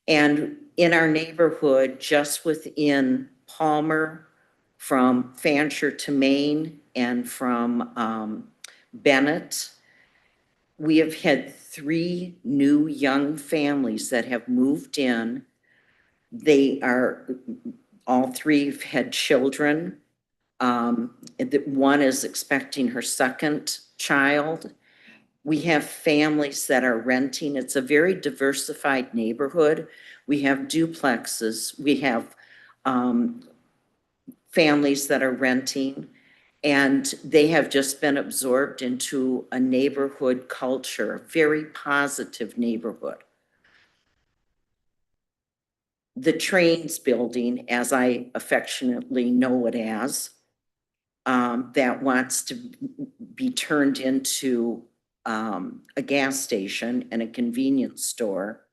And in our neighborhood, just within Palmer, from Fancher to Maine and from Bennett, we have had 3 new young families that have moved in. They are, all 3 have had children. One is expecting her 2nd child. We have families that are renting. It's a very diversified neighborhood. We have duplexes. We have families that are renting, and they have just been absorbed into a neighborhood culture, a very positive neighborhood. The Trains building, as I affectionately know it as, that wants to be turned into a gas station and a convenience store.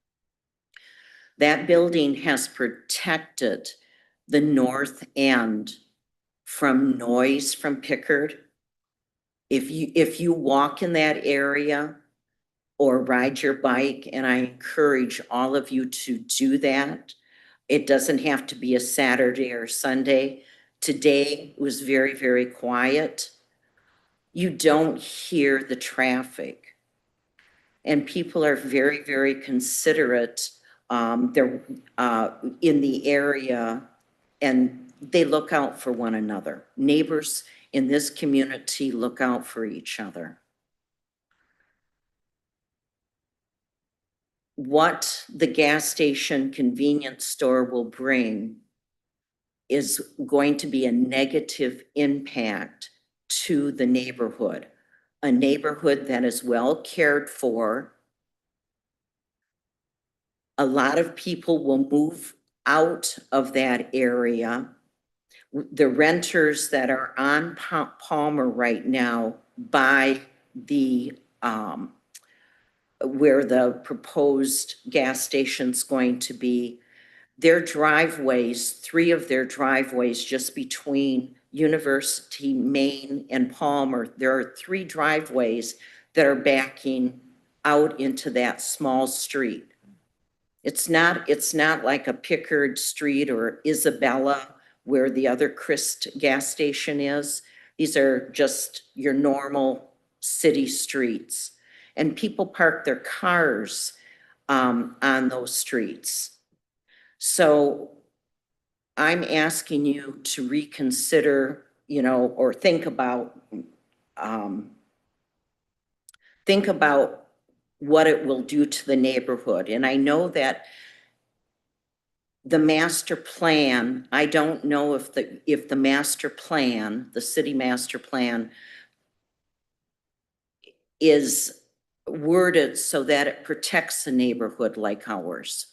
That building has protected the North End from noise from Pickard. If you walk in that area or ride your bike, and I encourage all of you to do that, it doesn't have to be a Saturday or Sunday. Today was very, very quiet. You don't hear the traffic. And people are very, very considerate. They're in the area, and they look out for one another. Neighbors in this community look out for each other. What the gas station convenience store will bring is going to be a negative impact to the neighborhood, a neighborhood that is well cared for. A lot of people will move out of that area. The renters that are on Palmer right now by the where the proposed gas station's going to be, their driveways, 3 of their driveways just between University, Maine, and Palmer, there are 3 driveways that are backing out into that small street. It's not like a Pickard Street or Isabella where the other Christ gas station is. These are just your normal city streets. And people park their cars on those streets. So I'm asking you to reconsider, you know, or think about what it will do to the neighborhood. And I know that the master plan, I don't know if the master plan, the city master plan is worded so that it protects a neighborhood like ours.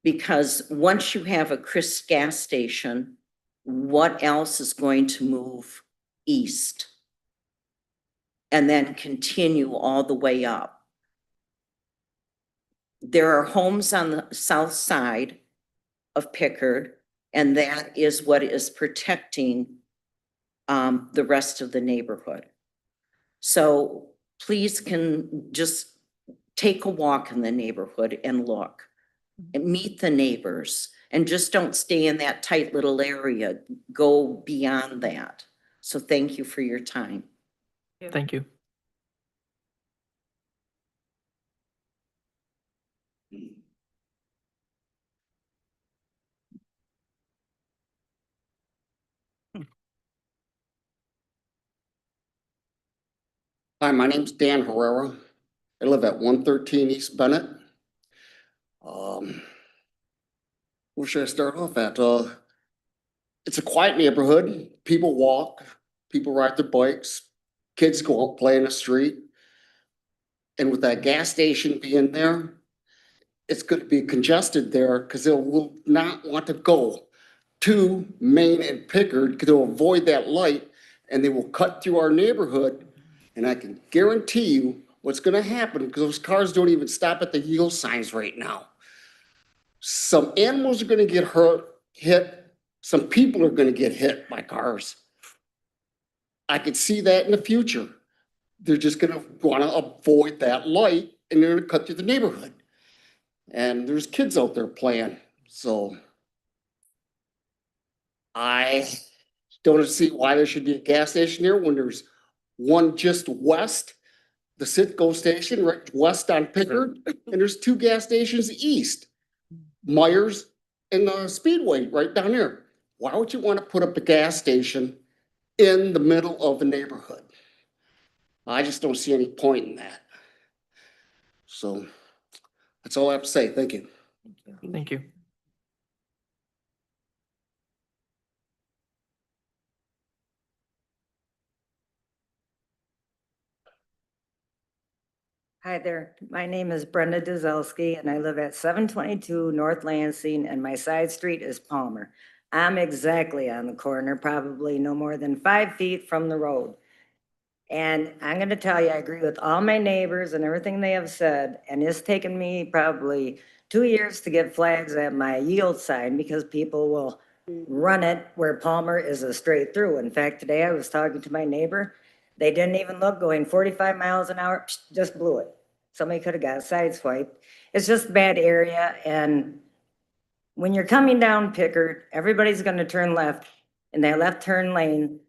Because once you have a Chris gas station, what else is going to move east? And then continue all the way up. There are homes on the south side of Pickard, and that is what is protecting the rest of the neighborhood. So please can just take a walk in the neighborhood and look and meet the neighbors, and just don't stay in that tight little area. Go beyond that. So thank you for your time. Thank you. Hi, my name's Dan Herrera. I live at 113 East Bennett. Where should I start off at? It's a quiet neighborhood. People walk, people ride their bikes, kids go out play in the street. And with that gas station being there, it's going to be congested there because they will not want to go to Main and Pickard to avoid that light, and they will cut through our neighborhood. And I can guarantee you what's going to happen, because those cars don't even stop at the yield signs right now. Some animals are going to get hit. Some people are going to get hit by cars. I could see that in the future. They're just going to want to avoid that light, and they're going to cut through the neighborhood. And there's kids out there playing. So I don't see why there should be a gas station there when there's one just west, the Citgo station, right west on Pickard, and there's two gas stations east, Myers and the Speedway right down there. Why would you want to put up a gas station in the middle of the neighborhood? I just don't see any point in that. So that's all I have to say. Thank you. Thank you. Hi there, my name is Brenda Dzelski and I live at 722 North Lansing and my side street is Palmer. I'm exactly on the corner, probably no more than 5 feet from the road. And I'm gonna tell you, I agree with all my neighbors and everything they have said, and it's taken me probably 2 years to get flags at my yield sign because people will run it where Palmer is a straight through. In fact, today I was talking to my neighbor. They didn't even look, going 45 miles an hour, just blew it. Somebody could have got sideswiped. It's just a bad area. And when you're coming down Pickard, everybody's gonna turn left in that left turn lane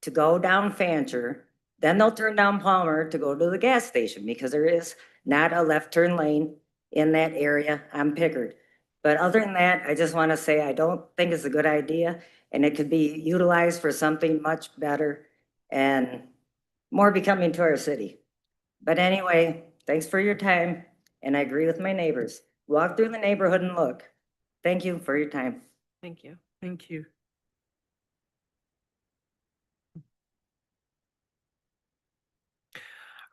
to go down Fancher. Then they'll turn down Palmer to go to the gas station because there is not a left turn lane in that area on Pickard. But other than that, I just wanna say, I don't think it's a good idea and it could be utilized for something much better and more becoming to our city. But anyway, thanks for your time, and I agree with my neighbors. Walk through the neighborhood and look. Thank you for your time. Thank you. Thank you.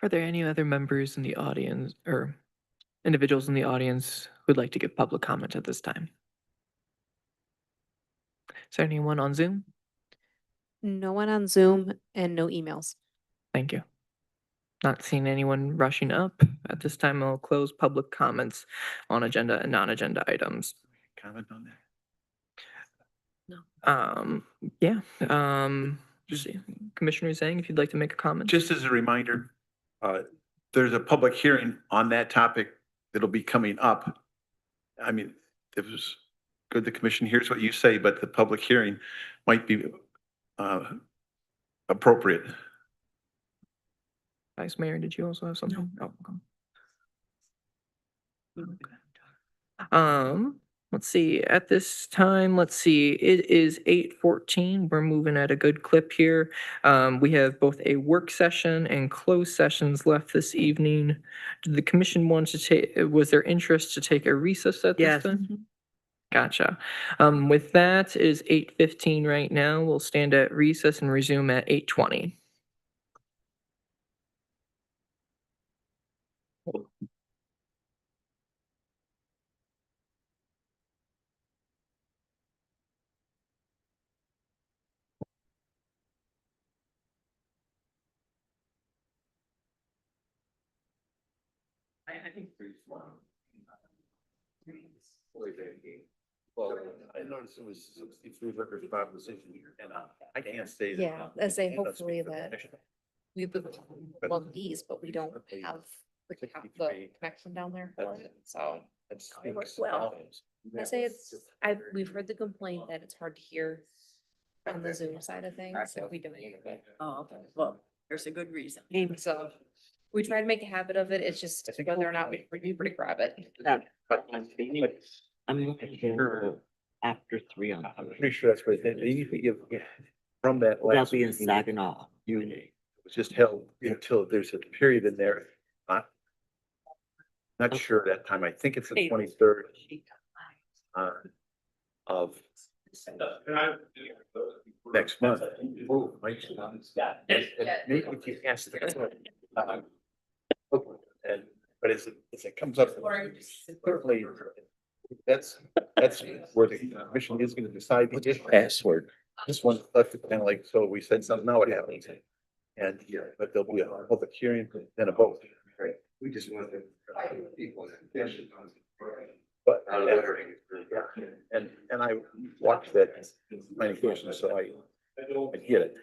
Are there any other members in the audience or individuals in the audience who'd like to give public comment at this time? Is there anyone on Zoom? No one on Zoom and no emails. Thank you. Not seeing anyone rushing up. At this time, I'll close public comments on agenda and non-agenda items. Comment on that? Yeah, just Commissioner Zhang, if you'd like to make a comment. Just as a reminder, there's a public hearing on that topic that'll be coming up. I mean, it was good the commission hears what you say, but the public hearing might be appropriate. Vice Mayor, did you also have something? Oh, okay. Let's see, at this time, let's see, it is 8:14. We're moving at a good clip here. We have both a work session and closed sessions left this evening. Did the commission want to take, was there interest to take a recess at this Yes. time? Gotcha. With that, it is 8:15 right now. We'll stand at recess and resume at 8:20. I think well, I noticed it was 63 workers' proposition, and I can't say that. Yeah, I say Can't speak hopefully for the that commission. we would love these, but we don't have the connection down there for it, so. That speaks Well, volumes. I say we've heard the complaint that it's hard to hear on the Zoom side of things, so we don't. Oh, okay. Well, there's a good reason. So we try to make a habit of it. It's just whether or not we grab it. I'm looking for after 3 on. I'm pretty sure that's what it is. From that. That'll last be in meeting, Saginaw. It was just held until there's a period in there. Not sure that time. I think it's the 23rd of next month. Oh, right. And maybe if you ask and, but as it comes up, certainly, that's where the commission is gonna decide the issue. Password. This one left it kind of like, so we said something, now it happens. And, yeah, but there'll be a public hearing, then a vote. Right. We just want to. But, and I watched that many questions, so I get it.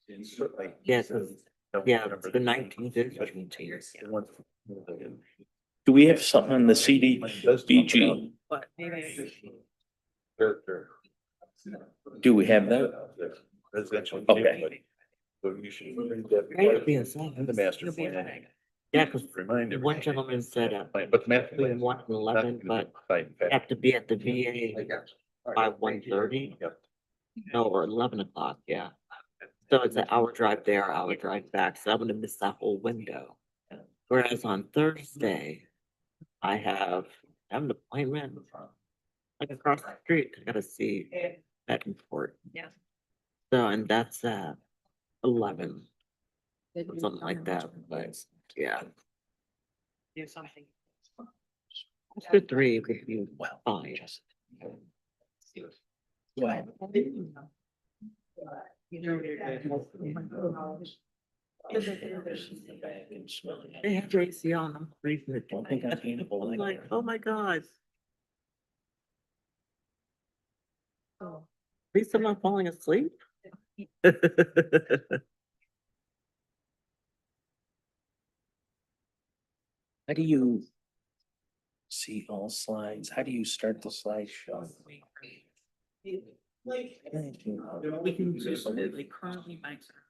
And certainly. Yes, yeah, the 19th is The one- Do we have something on the CDBG? But maybe. Do we have that? Residential. Okay. So you should. read that Right, be inside. in the master plan. Yeah, because Remind everybody. one gentleman said But the master plan. between 1 and 11, but Right. have to be at the VA by 1:30. Yep. No, or 11 o'clock, yeah. So it's an hour drive there, hour drive back, so I'm gonna miss that whole window. Whereas on Thursday, I have an appointment like across the street, I gotta see that report. Yeah. So, and that's at 11, something like that, but yeah. Do something. After 3 would be fine. They have AC on, I'm freezing it. Don't think I'm painful. I'm like, oh my God. Oh. At least I'm not falling asleep. How do you see all slides? How do you start the slideshow? We can use it, like currently mics are.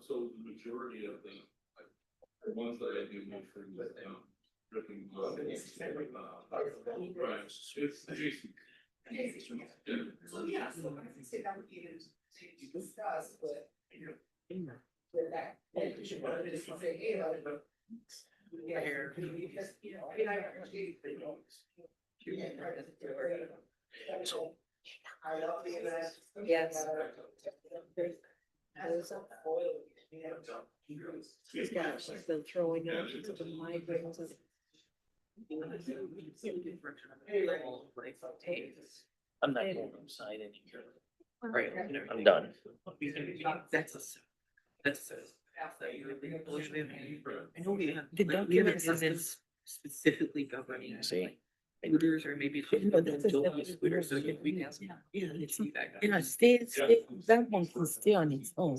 So the majority of the ones that I do make sure that dripping blood. It's Jason. So yeah, so I can say that would be to discuss, but. With that, you should run it and say, hey, here, because, you know, I mean, I appreciate, you know. So. I love the event. Yes. Yeah, she's been throwing out into the migraines of. I'm not going to sign any. Right, I'm done. That's I know we have, the document isn't specifically governing. See. Scooters or maybe. Scooters, so we can. Yeah, let's see that. Yeah, that one can stay on its own.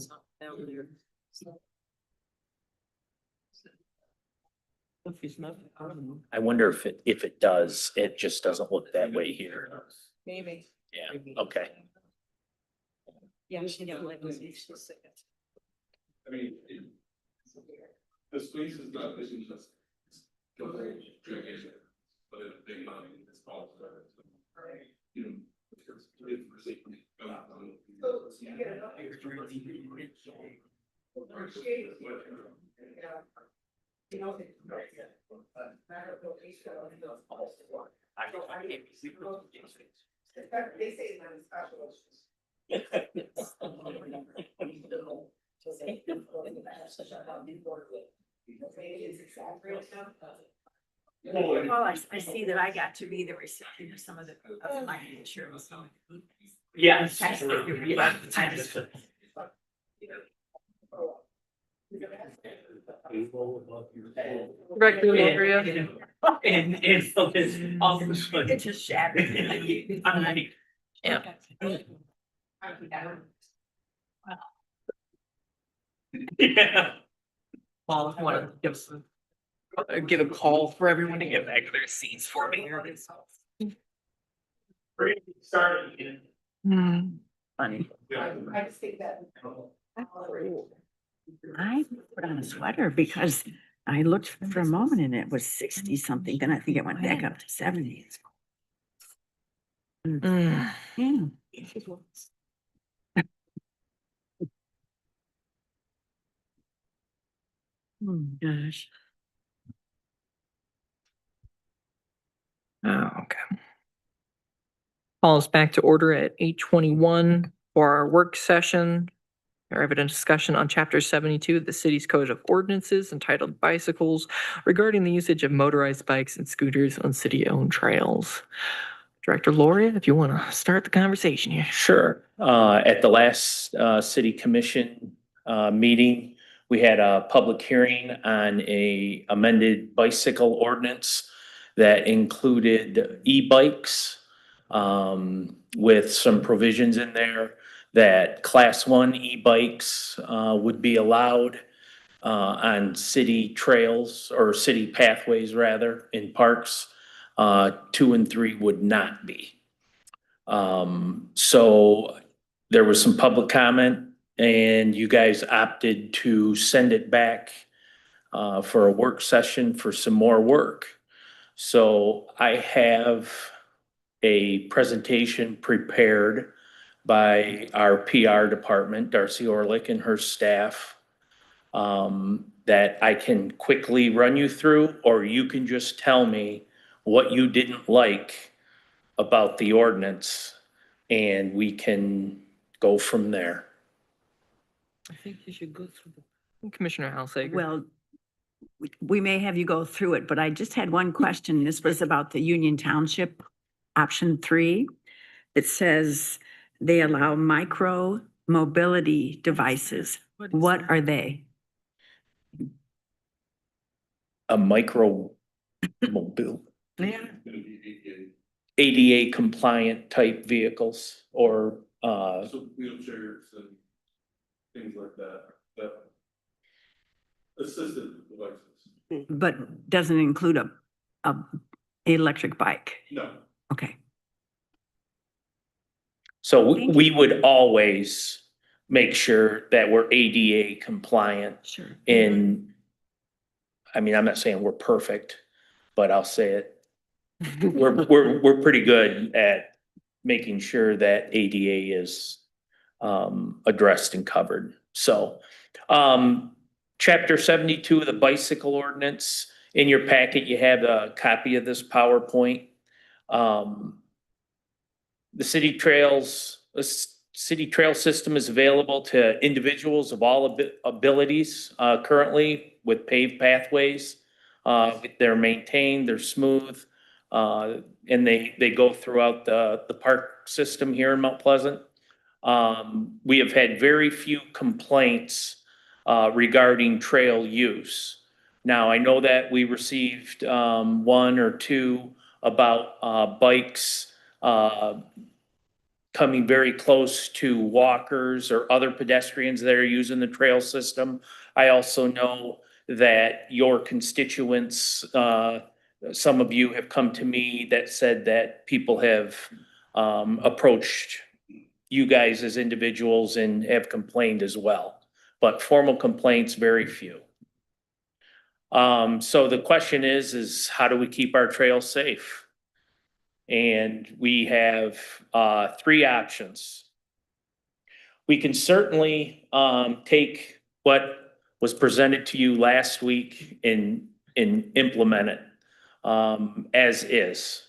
I wonder if it does, it just doesn't look that way here. Maybe. Yeah, okay. Yeah. I mean, the space is not, this is just. But it's big money, it's all. You know. It's for safety. They say it's not Well, I see that I got to be the recipient of some of the life insurance. So. Yeah. Director Andrea. And so it's also. It just shattered. Yeah. Yeah. Paul, I want to give a call for everyone to get back to their seats for me. Starting. Funny. I just think that. I put on a sweater because I looked for a moment and it was 60 something. Then I think it went back up to 70. Yeah. Oh, gosh. Oh, okay. Call us back to order at 8:21 for our work session. Our evident discussion on chapter 72 of the city's code of ordinances entitled bicycles regarding the usage of motorized bikes and scooters on city-owned trails. Director Loria, if you want to start the conversation here. Sure. At the last city commission meeting, we had a public hearing on a amended bicycle ordinance that included e-bikes with some provisions in there that class 1 e-bikes would be allowed on city trails or city pathways rather in parks. 2 and 3 would not be. So there was some public comment and you guys opted to send it back for a work session for some more work. So I have a presentation prepared by our PR department, Darcy Orlick and her staff, that I can quickly run you through, or you can just tell me what you didn't like about the ordinance and we can go from there. I think you should go through. Commissioner Halsager. Well, we may have you go through it, but I just had one question. This was about the Union Township option 3. It says they allow micro mobility devices. What are they? A micro mobile. ADA compliant type vehicles or So wheelchairs and things like that assisted devices. But doesn't include a electric bike. No. Okay. so we would always make sure that we're ADA compliant. Sure. I mean, I'm not saying we're perfect, but I'll say it. We're pretty good at making sure that ADA is addressed and covered. So, chapter 72 of the bicycle ordinance, in your packet, you have a copy of this PowerPoint. The city trail system is available to individuals of all abilities currently with paved pathways. They're maintained, they're smooth, and they go throughout the park system here in Mount Pleasant. We have had very few complaints regarding trail use. Now, I know that we received 1 or 2 about bikes coming very close to walkers or other pedestrians that are using the trail system. I also know that your constituents, some of you have come to me that said that people have approached you guys as individuals and have complained as well. But formal complaints, very few. So the question is how do we keep our trails safe? And we have 3 options. We can certainly take what was presented to you last week and implement it as is.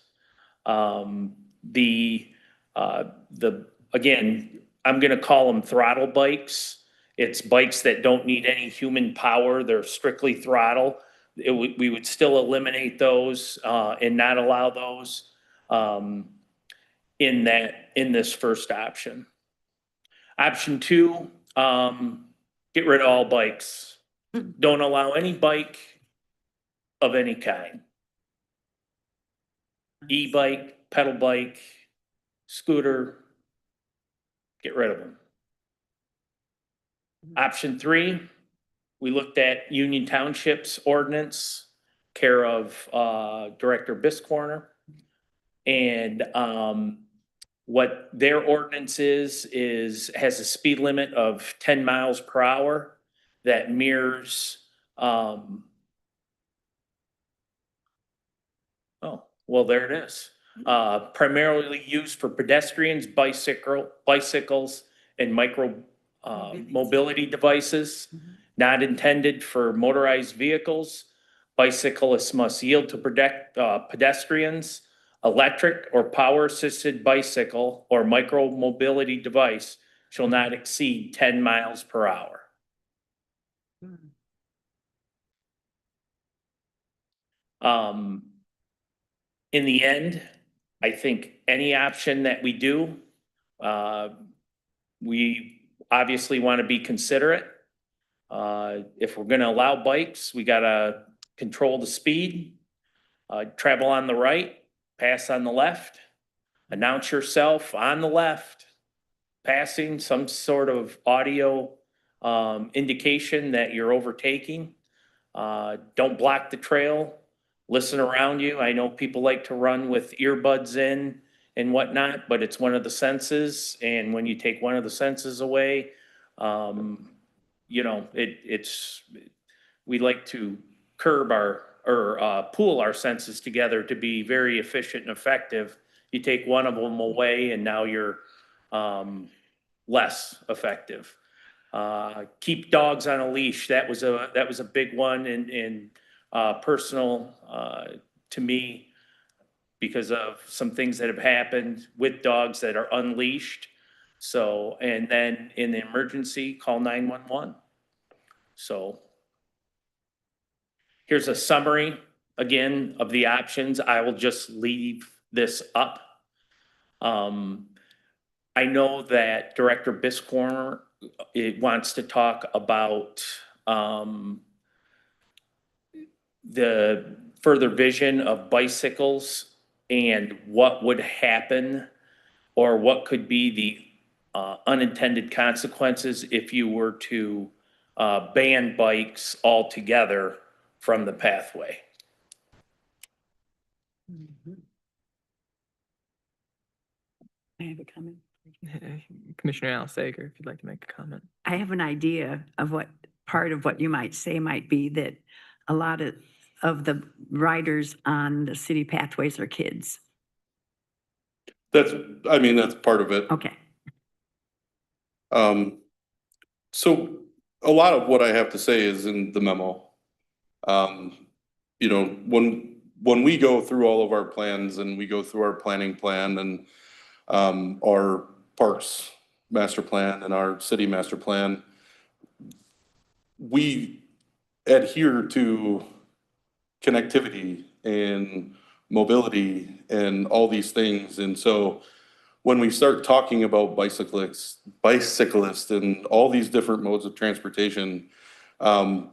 Again, I'm gonna call them throttle bikes. It's bikes that don't need any human power. They're strictly throttle. We would still eliminate those and not allow those in this first option. Option 2, get rid of all bikes. Don't allow any bike of any kind. E-bike, pedal bike, scooter, get rid of them. Option 3, we looked at Union Township's ordinance, care of Director Biscorner. And what their ordinance has a speed limit of 10 miles per hour that mirrors, there it is. Primarily used for pedestrians, bicycles, and micro mobility devices, not intended for motorized vehicles. Bicyclists must yield to protect pedestrians. Electric or power-assisted bicycle or micro mobility device shall not exceed 10 miles per hour. In the end, I think any option that we do, we obviously want to be considerate. If we're going to allow bikes, we got to control the speed, travel on the right, pass on the left, announce yourself on the left, passing, some sort of audio indication that you're overtaking. Don't block the trail, listen around you. I know people like to run with earbuds in and whatnot, but it's one of the senses. And when you take one of the senses away, we like to curb pool our senses together to be very efficient and effective. You take one of them away and now you're less effective. Keep dogs on a leash. That was a big one and personal to me because of some things that have happened with dogs that are unleashed. So, and then in the emergency, call 911. So here's a summary again of the options. I will just leave this up. I know that Director Biscorner wants to talk about the further vision of bicycles and what would happen or what could be the unintended consequences if you were to ban bikes altogether from the pathway. I have a comment. Commissioner Al Sager, if you'd like to make a comment. I have an idea of what part of what you might say might be that a lot of the riders on the city pathways are kids. That's part of it. Okay. So a lot of what I have to say is in the memo. When we go through all of our plans and we go through our planning plan and our parks master plan and our city master plan, we adhere to connectivity and mobility and all these things. And so when we start talking about bicyclists and all these different modes of transportation, a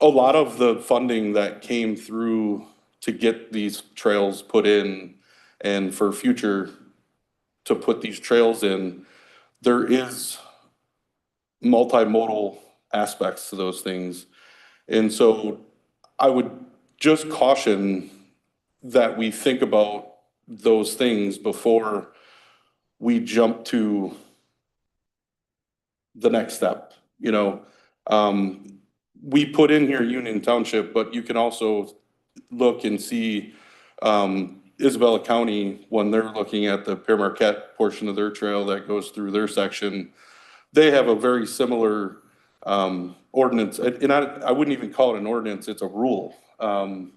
lot of the funding that came through to get these trails put in and for future to put these trails in, there is multimodal aspects to those things. And so I would just caution that we think about those things before we jump to the next step. You know, we put in here Union Township, but you can also look and see Isabella County, when they're looking at the Pere Marquette portion of their trail that goes through their section, they have a very similar ordinance. And I wouldn't even call it an ordinance, it's a rule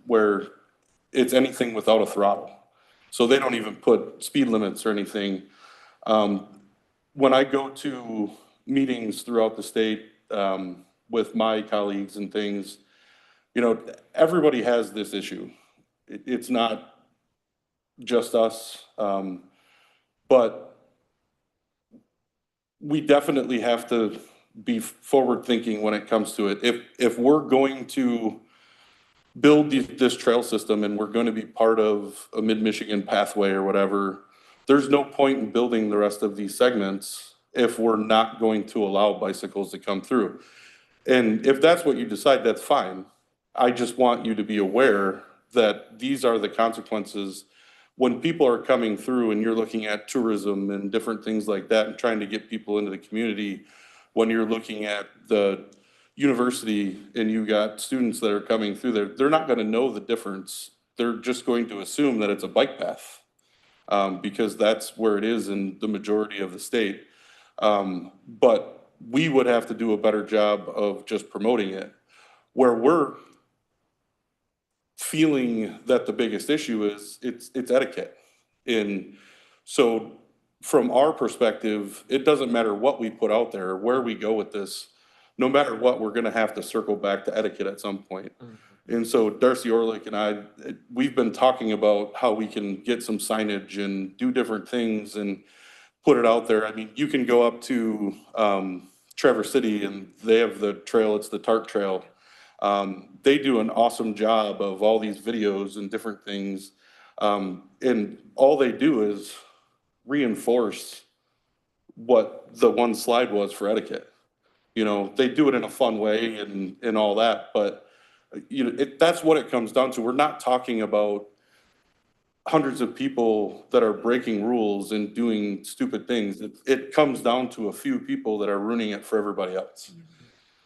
where it's anything without a throttle. So they don't even put speed limits or anything. When I go to meetings throughout the state with my colleagues and things, you know, everybody has this issue. It's not just us, but we definitely have to be forward thinking when it comes to it. If we're going to build this trail system and we're going to be part of a Mid-Michigan pathway or whatever, there's no point in building the rest of these segments if we're not going to allow bicycles to come through. And if that's what you decide, that's fine. I just want you to be aware that these are the consequences when people are coming through and you're looking at tourism and different things like that and trying to get people into the community. When you're looking at the university and you got students that are coming through there, they're not going to know the difference. They're just going to assume that it's a bike path because that's where it is in the majority of the state. But we would have to do a better job of just promoting it. Where we're feeling that the biggest issue is it's etiquette. And so from our perspective, it doesn't matter what we put out there, where we go with this, no matter what, we're gonna have to circle back to etiquette at some point. And so Darcy Orlick and I, we've been talking about how we can get some signage and do different things and put it out there. I mean, you can go up to Traverse City and they have the trail, it's the Tart Trail. They do an awesome job of all these videos and different things. And all they do is reinforce what the one slide was for etiquette. You know, they do it in a fun way and all that, but you know, that's what it comes down to. We're not talking about hundreds of people that are breaking rules and doing stupid things. It comes down to a few people that are ruining it for everybody else.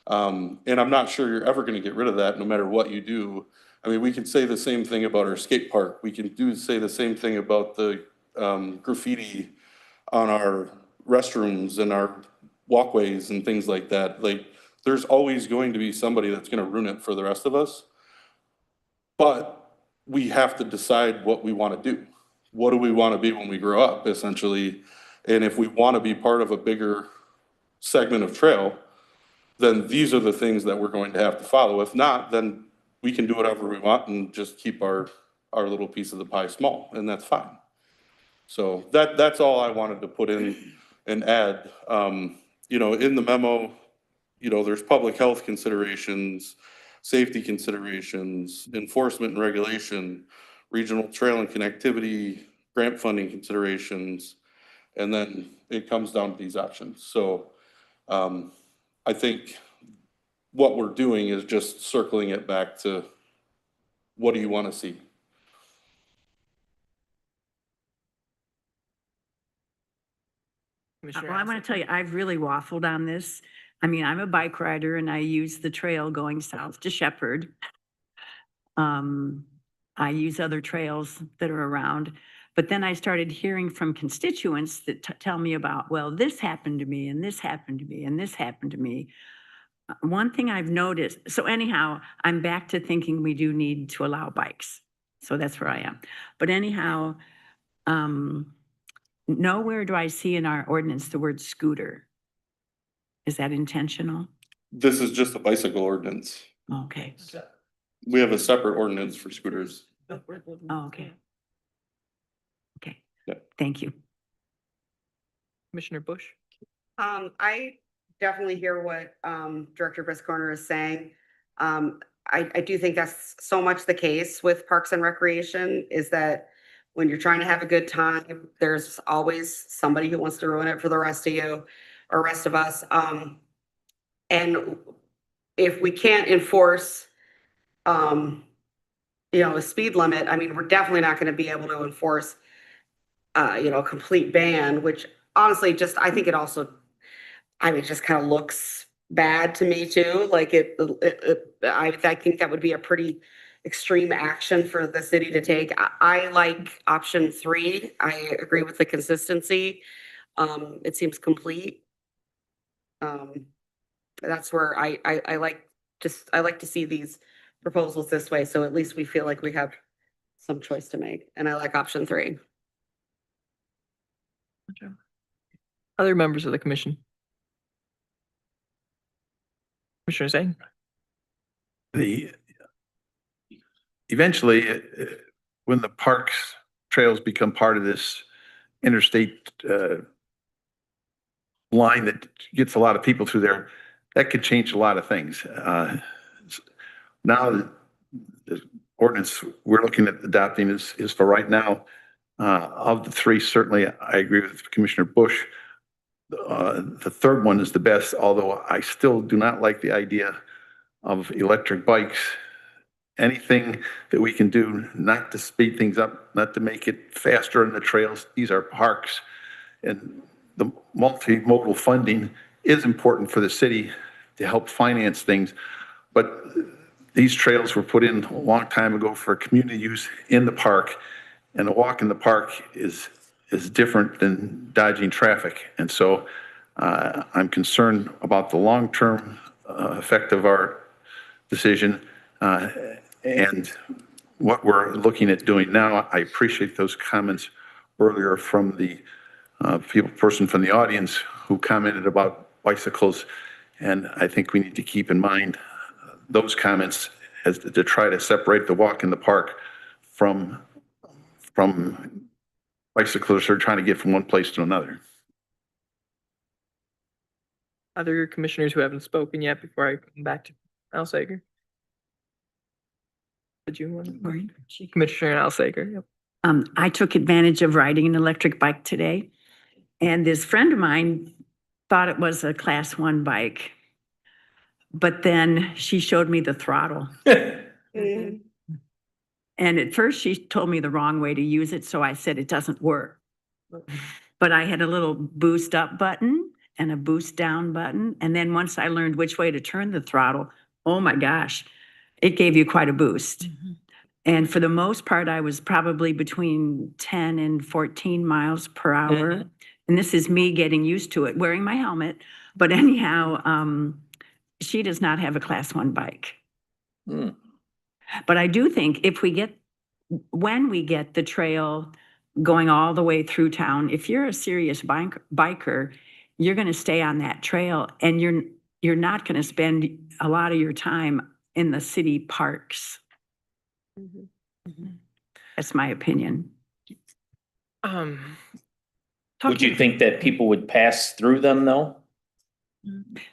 And I'm not sure you're ever going to get rid of that no matter what you do. I mean, we can say the same thing about our skate park. We can say the same thing about the graffiti on our restrooms and our walkways and things like that. Like, there's always going to be somebody that's going to ruin it for the rest of us. But we have to decide what we want to do. What do we want to be when we grow up, essentially? And if we want to be part of a bigger segment of trail, then these are the things that we're going to have to follow. If not, then we can do whatever we want and just keep our little piece of the pie small, and that's fine. So that's all I wanted to put in and add. You know, in the memo, you know, there's public health considerations, safety considerations, enforcement and regulation, regional trail and connectivity, grant funding considerations, and then it comes down to these options. So I think what we're doing is just circling it back to what do you want to see? Well, I want to tell you, I've really waffled on this. I mean, I'm a bike rider and I use the trail going south to Shepherd. I use other trails that are around, but then I started hearing from constituents that tell me about, well, this happened to me and this happened to me and this happened to me. One thing I've noticed, so anyhow, I'm back to thinking we do need to allow bikes. So that's where I am. But anyhow, nowhere do I see in our ordinance the word scooter. Is that intentional? This is just a bicycle ordinance. Okay. We have a separate ordinance for scooters. Oh, okay. Okay. Yeah. Thank you. Commissioner Bush? I definitely hear what Director Briscorner is saying. I do think that's so much the case with Parks and Recreation, is that when you're trying to have a good time, there's always somebody who wants to ruin it for the rest of you or rest of us. And if we can't enforce, a speed limit, I mean, we're definitely not gonna be able to enforce, a complete ban, which honestly, I think it also, I mean, it just kind of looks bad to me too. Like I think that would be a pretty extreme action for the city to take. I like option 3. I agree with the consistency. It seems complete. That's where I like to see these proposals this way, so at least we feel like we have some choice to make. And I like option 3. Other members of the commission? Commissioner Zhang? Eventually, when the parks trails become part of this interstate line that gets a lot of people through there, that could change a lot of things. Now, the ordinance we're looking at adopting is for right now. Of the 3, certainly I agree with Commissioner Bush. The third one is the best, although I still do not like the idea of electric bikes. Anything that we can do not to speed things up, not to make it faster in the trails. These are parks, and the multimodal funding is important for the city to help finance things. But these trails were put in a long time ago for community use in the park, and a walk in the park is different than dodging traffic. And so I'm concerned about the long-term effect of our decision. And what we're looking at doing now. I appreciate those comments earlier from the person from the audience who commented about bicycles. And I think we need to keep in mind those comments as to try to separate the walk in the park from bicyclists who are trying to get from one place to another. Other commissioners who haven't spoken yet before I come back to Al Sager? Did you want to? Commissioner Al Sager, yep. I took advantage of riding an electric bike today, and this friend of mine thought it was a class 1 bike. But then she showed me the throttle. And at first she told me the wrong way to use it, so I said it doesn't work. But I had a little boost up button and a boost down button. And then once I learned which way to turn the throttle, oh my gosh, it gave you quite a boost. And for the most part, I was probably between 10 and 14 miles per hour. And this is me getting used to it, wearing my helmet. But anyhow, she does not have a class 1 bike. But I do think when we get the trail going all the way through town, if you're a serious biker, you're going to stay on that trail, and you're not going to spend a lot of your time in the city parks. That's my opinion. Would you think that people would pass through them though?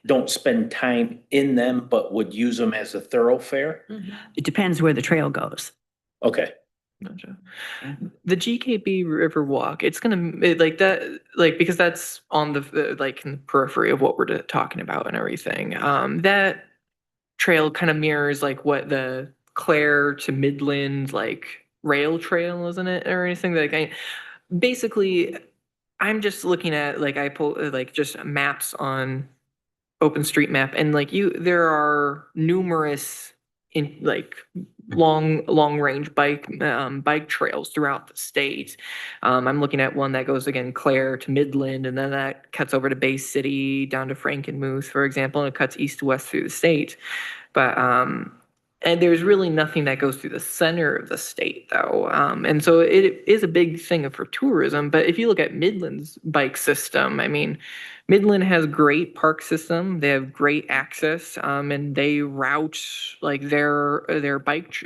Don't spend time in them, but would use them as a thoroughfare? It depends where the trail goes. Okay. Gotcha. The GKB River Walk, it's gonna like that, like, because that's on the like in the periphery of what we're talking about and everything. That trail kind of mirrors like what the Clare to Midland like rail trail, isn't it, or anything? Like basically, I'm just looking at like I pull like just maps on OpenStreetMap, and like there are numerous in like long range bike trails throughout the state. I'm looking at one that goes again Clare to Midland, and then that cuts over to Bay City down to Frankenmuth, for example, and it cuts east to west through the state. But and there's really nothing that goes through the center of the state though. And so it is a big thing for tourism. But if you look at Midland's bike system, I mean, Midland has great park system. They have great access, and they route like their bike,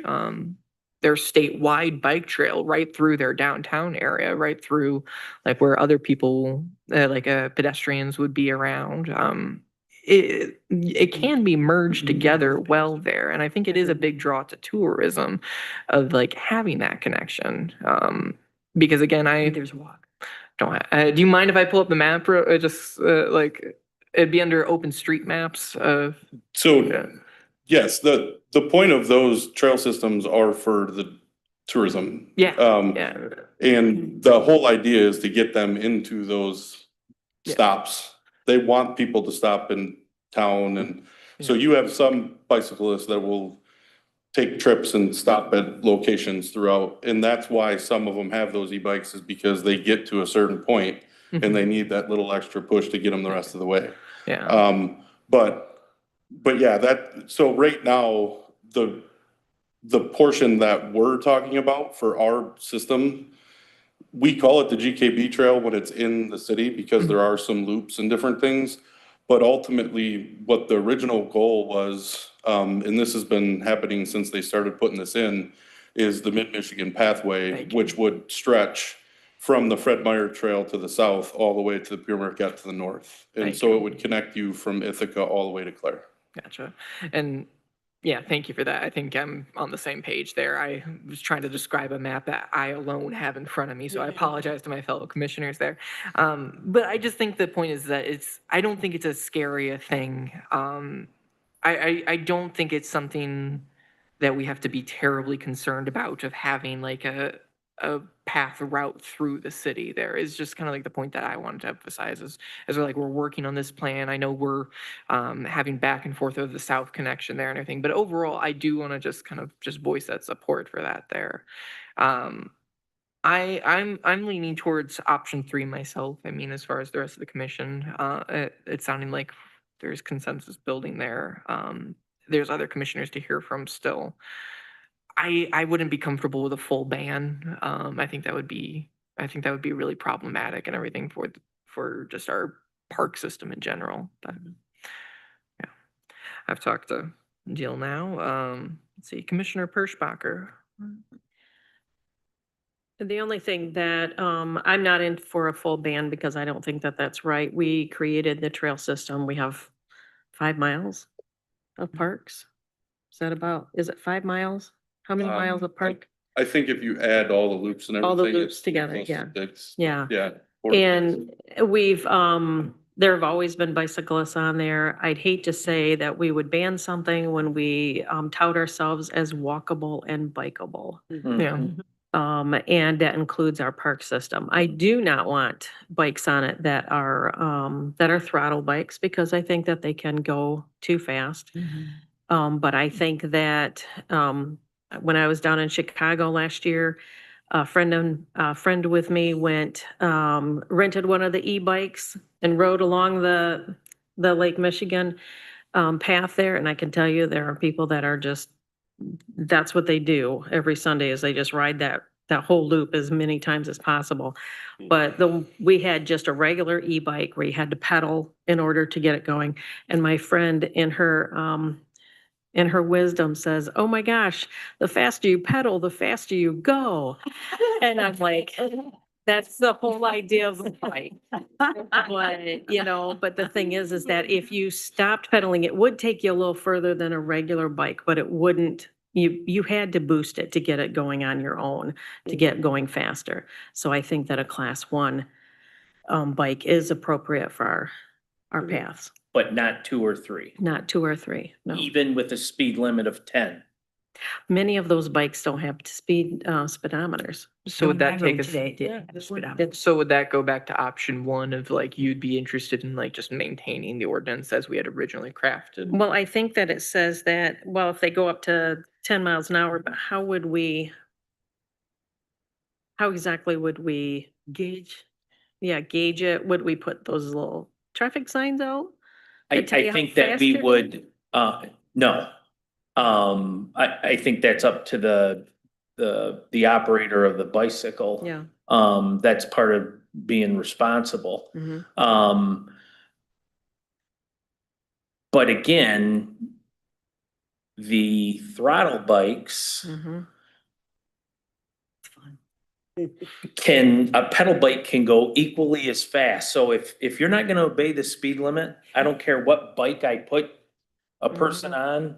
their statewide bike trail right through their downtown area, right through like where other people, pedestrians would be around. it can be merged together well there. And I think it is a big draw to tourism of like having that connection. Because again, There's a walk. do you mind if I pull up the map? It'd be under open street maps of. So, yes, the point of those trail systems are for the tourism. Yeah. And the whole idea is to get them into those stops. They want people to stop in town, and so you have some bicyclists that will take trips and stop at locations throughout, and that's why some of them have those e-bikes, is because they get to a certain point and they need that little extra push to get them the rest of the way. Yeah. But yeah, so right now, the portion that we're talking about for our system, we call it the GKB trail when it's in the city because there are some loops and different things. But ultimately, what the original goal was, and this has been happening since they started putting this in, is the Mid-Michigan Pathway, which would stretch from the Fred Meyer Trail to the south, all the way to the Pure Marquette to the north. And so it would connect you from Ithaca all the way to Clare. Gotcha. And yeah, thank you for that. I think I'm on the same page there. I was trying to describe a map that I alone have in front of me, so I apologize to my fellow commissioners there. But I just think the point is that I don't think it's as scary a thing. I don't think it's something that we have to be terribly concerned about of having like a path route through the city. There is just kind of like the point that I wanted to emphasize as we're working on this plan. I know we're having back and forth of the south connection there and everything, but overall I do want to just kind of voice that support for that there. I'm leaning towards option 3 myself. I mean, as far as the rest of the commission, it's sounding like there's consensus building there. There's other commissioners to hear from still. I wouldn't be comfortable with a full ban. I think that would be really problematic and everything for just our park system in general. But yeah, I've talked to Jill now. Let's see, Commissioner Perschbacher. The only thing that I'm not in for a full ban because I don't think that that's right. We created the trail system. We have 5 miles of parks. Is it 5 miles? How many miles of park? I think if you add all the loops and everything. All the loops it's together, close to yeah. six. Yeah. Yeah. And we've, there have always been bicyclists on there. I'd hate to say that we would ban something when we tout ourselves as walkable and bikeable. Yeah. And that includes our park system. I do not want bikes on it that are throttle bikes because I think that they can go too fast. But I think that when I was down in Chicago last year, a friend with me went, rented one of the e-bikes and rode along the Lake Michigan path there. And I can tell you there are people that are that's what they do every Sunday is they just ride that whole loop as many times as possible. But we had just a regular e-bike where you had to pedal in order to get it going. And my friend in her wisdom says, "Oh my gosh, the faster you pedal, the faster you go." And I'm like, that's the whole idea of a bike. But the thing is that if you stopped pedaling, it would take you a little further than a regular bike, but it wouldn't, you had to boost it to get it going on your own, to get going faster. So I think that a class 1 bike is appropriate for our paths. But not 2 or 3. Not 2 or 3, no. Even with a speed limit of 10. Many of those bikes don't have speedometers. So would that take us? Today, So would that go back to option 1 of like you'd be interested in like just maintaining the ordinance as we had originally crafted? Well, I think that it says that, well, if they go up to 10 miles an hour, but how exactly would we gauge? Yeah, gauge it. Would we put those little traffic signs out? I tell you how think that fast we you're would, no. I think that's up to the operator of the bicycle. Yeah. That's part of being responsible. But again, the throttle bikes, a pedal bike can go equally as fast. So if you're not gonna obey the speed limit, I don't care what bike I put a person on,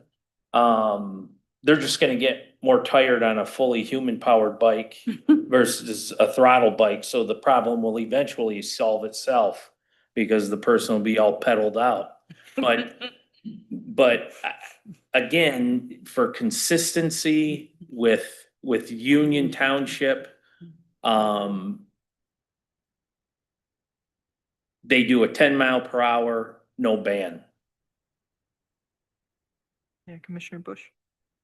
they're just gonna get more tired on a fully human powered bike versus a throttle bike. So the problem will eventually solve itself because the person will be all pedaled out. But again, for consistency with Union Township, they do a 10-mile-per-hour, no ban. Yeah, Commissioner Bush.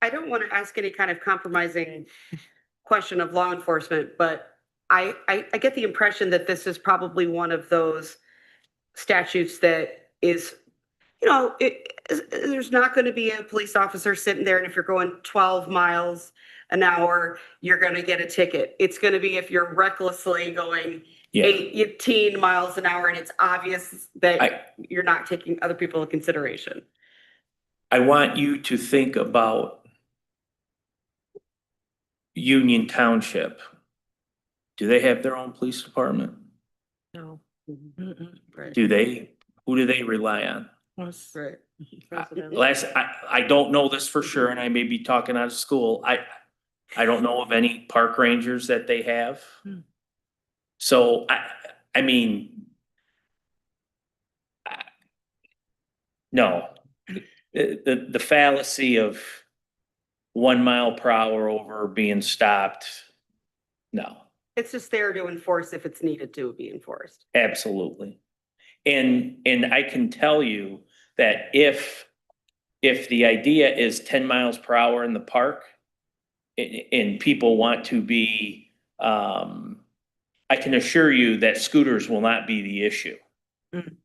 I don't want to ask any kind of compromising question of law enforcement, but I get the impression that this is probably one of those statutes that is, there's not going to be a police officer sitting there, and if you're going 12 miles an hour, you're going to get a ticket. It's going to be if you're recklessly going 18 miles an hour, and it's obvious that you're not taking other people into consideration. I want you to think about Union Township. Do they have their own police department? No. Who do they rely on? Right. I don't know this for sure, and I may be talking out of school. I don't know of any park rangers that they have. So I mean, no, the fallacy of 1 mile per hour over being stopped. No, It's just there to enforce if it's needed to be enforced. absolutely. And I can tell you that if the idea is 10 miles per hour in the park and people want to be, I can assure you that scooters will not be the issue.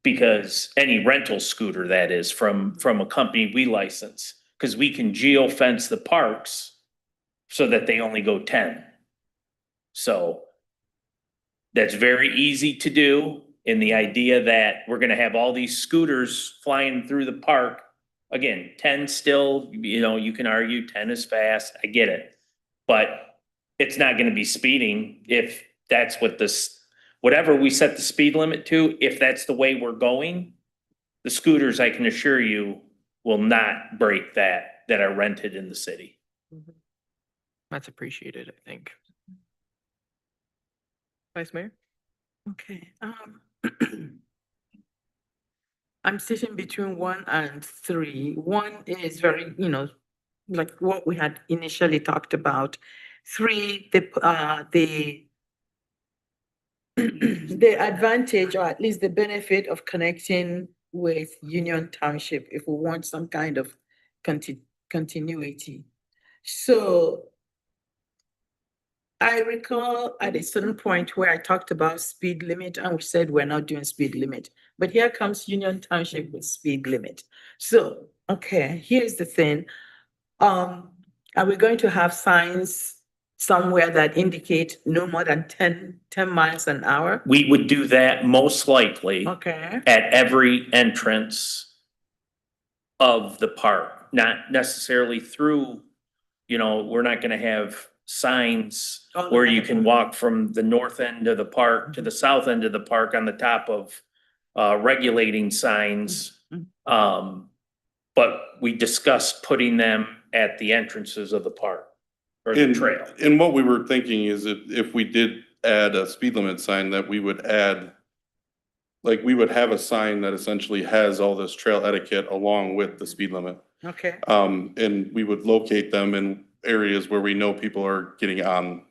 Because any rental scooter that is from a company we license, because we can geo-fence the parks so that they only go 10. So that's very easy to do. And the idea that we're gonna have all these scooters flying through the park, again, 10 still, you can argue 10 is fast, I get it. But it's not gonna be speeding if that's what whatever we set the speed limit to, if that's the way we're going, the scooters, I can assure you, will not break that are rented in the city. That's appreciated, I think. Vice Mayor? Okay, I'm sitting between 1 and 3. 1 is very, like what we had initially talked about. 3, the advantage, or at least the benefit of connecting with Union Township if we want some kind of continuity. So I recall at a certain point where I talked about speed limit and we said we're not doing speed limit, but here comes Union Township with speed limit. So, okay, here's the thing. Are we going to have signs somewhere that indicate no more than 10 miles an hour? We would do that most likely Okay. at every entrance of the park, not necessarily through, we're not gonna have signs where you can walk from the north end of the park to the south end of the park on the top of regulating signs. But we discussed putting them at the entrances of the park or the trail. And what we were thinking is that if we did add a speed limit sign, that we would add, like, we would have a sign that essentially has all this trail etiquette along with the speed limit. Okay. And we would locate them in areas where we know people are getting on.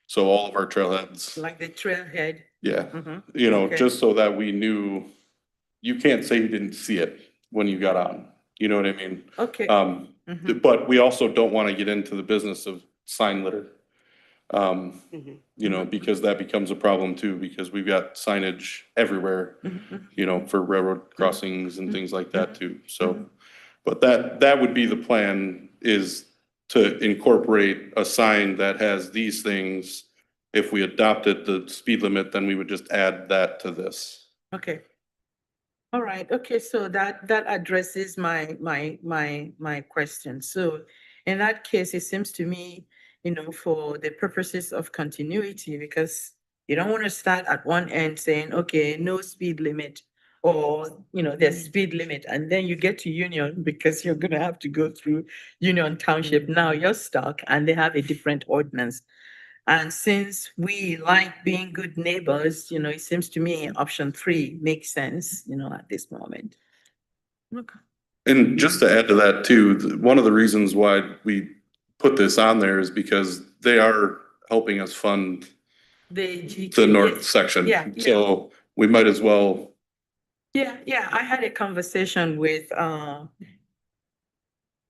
So all of our trailheads, Like the trailhead. yeah, Okay. just so that we knew, you can't say you didn't see it when you got on, you know what I mean? Okay. But we also don't want to get into the business of sign litter. Because that becomes a problem too, because we've got signage everywhere, for railroad crossings and things like that too. So, but that would be the plan, is to incorporate a sign that has these things. If we adopted the speed limit, then we would just add that to this. Okay. All right, okay, so that addresses my question. So in that case, it seems to me for the purposes of continuity, because you don't want to start at one end saying, okay, no speed limit, or, there's speed limit, and then you get to Union because you're gonna have to go through Union Township. Now you're stuck and they have a different ordinance. And since we like being good neighbors, it seems to me option 3 makes sense, at this moment. And just to add to that too, one of the reasons why we put this on there is because they are helping us fund the north section. Yeah. So we might as well. Yeah, I had a conversation with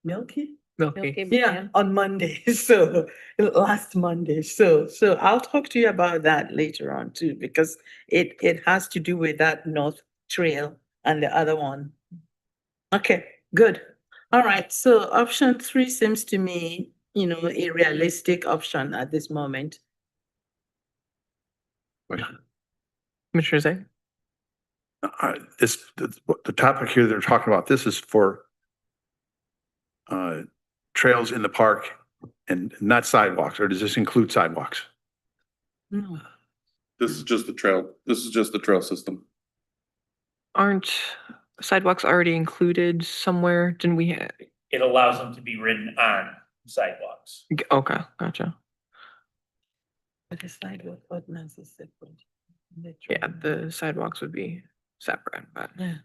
Milky. Milky. Yeah, on Monday, so last Monday. So I'll talk to you about that later on too, because it has to do with that North Trail and the other one. Okay, good. All right, so option 3 seems to me, a realistic option at this moment. Commissioner Zhang? The topic here they're talking about, this is for trails in the park and not sidewalks, or does this include sidewalks? No. This is just the trail. This is just the trail system. Aren't sidewalks already included somewhere? Didn't we? It allows them to be ridden on sidewalks. Okay, gotcha. But the sidewalk ordinance is separate. Yeah, the sidewalks would be separate, but. Yeah.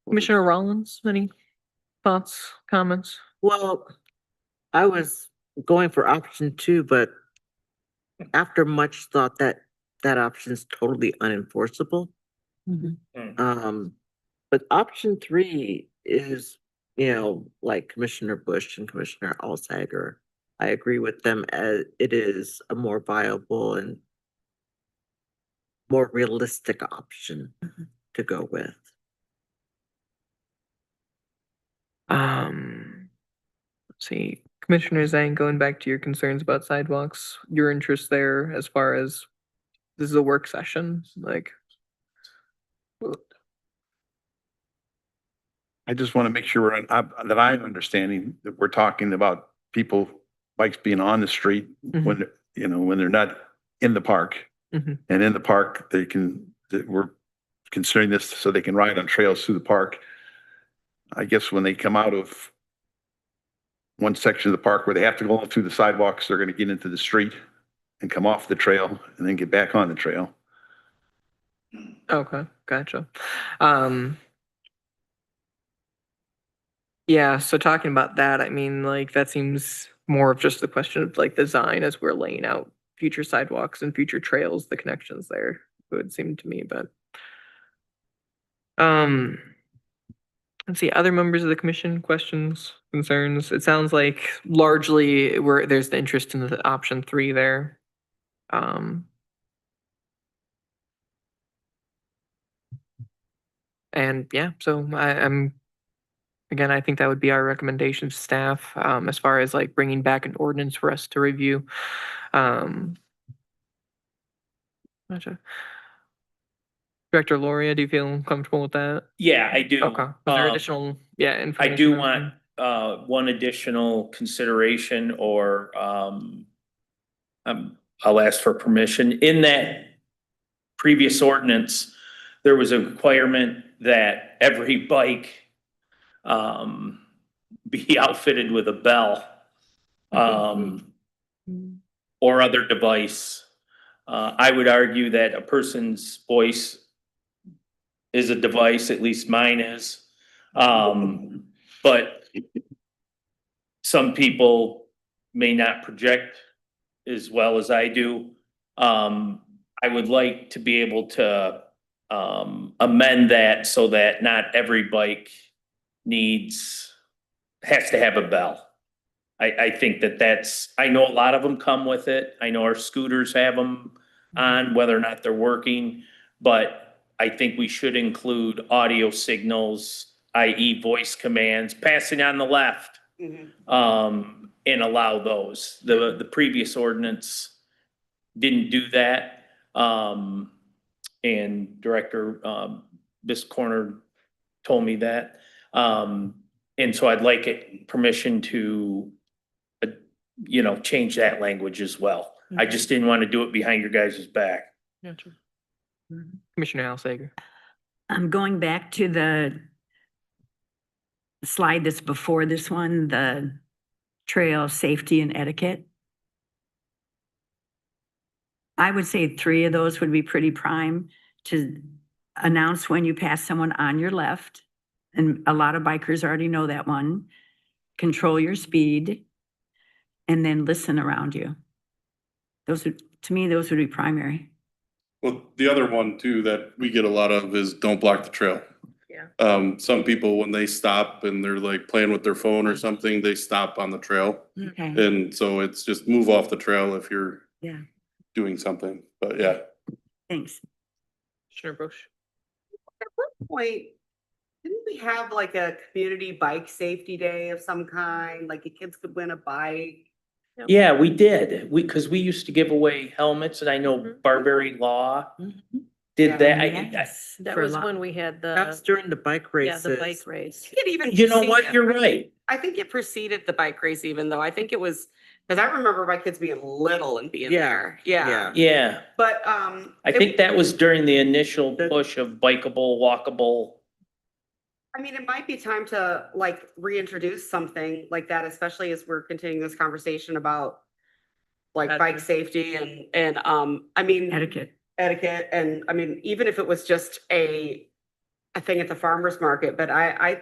Commissioner Rollins, any thoughts, comments? Well, I was going for option 2, but after much thought, that option is totally unenforceable. But option 3 is, like Commissioner Bush and Commissioner Alsager, I agree with them, as it is a more viable and more realistic option to go with. Let's see, Commissioner Zhang, going back to your concerns about sidewalks, your interest there as far as this is a work session, like. I just want to make sure that I'm understanding that we're talking about bikes being on the street when, when they're not in the park. And in the park, we're considering this so they can ride on trails through the park. I guess when they come out of one section of the park where they have to go through the sidewalks, they're going to get into the street and come off the trail and then get back on the trail. Okay, gotcha. Yeah, so talking about that, I mean, like, that seems more of just the question of like design as we're laying out future sidewalks and future trails, the connections there, it would seem to me, but. Let's see, other members of the commission, questions, concerns? It sounds like largely there's the interest in the option 3 there. And yeah, so again, I think that would be our recommendation to staff, as far as like bringing back an ordinance for us to review. Gotcha. Director Loria, do you feel comfortable with that? Yeah, I do. Okay. Is there additional, information? I do want one additional consideration, or I'll ask for permission. In that previous ordinance, there was a requirement that every bike be outfitted with a bell or other device. I would argue that a person's voice is a device, at least mine is. But some people may not project as well as I do. I would like to be able to amend that so that not every bike has to have a bell. I think I know a lot of them come with it. I know our scooters have them on, whether or not they're working, but I think we should include audio signals, i.e. voice commands, passing on the left, and allow those. The previous ordinance didn't do that. And Director Biscorner told me that. And so I'd like permission to change that language as well. I just didn't want to do it behind your guys' back. Commissioner Alsager. I'm going back to the slide that's before this one, the trail safety and etiquette. I would say 3 of those would be pretty prime to announce when you pass someone on your left. And a lot of bikers already know that one. Control your speed and then listen around you. Those would, to me, those would be primary. Well, the other one too that we get a lot of is don't block the trail. Yeah. Some people, when they stop and they're like playing with their phone or something, they stop on the trail. Okay. And so it's just move off the trail if you're Yeah. doing something, but yeah. Thanks. Commissioner Bush. At what point, didn't we have like a community bike safety day of some kind? Like the kids could win a bike? Yeah, we did. Because we used to give away helmets, and I know Barbary Law did that. Yes. That For a was lot. when we had That's the, during the bike yeah, races. the bike race. It even You know what? preceded- You're right. I think it preceded the bike race even though. I think it was, because I remember my kids being little and being Yeah, there. Yeah. yeah. Yeah, But, I think that was during the initial push of bikeable, walkable. I mean, it might be time to like reintroduce something like that, especially as we're continuing this conversation about like bike safety and, I mean. Etiquette. Etiquette, and I mean, even if it was just a thing at the farmer's market, but I'd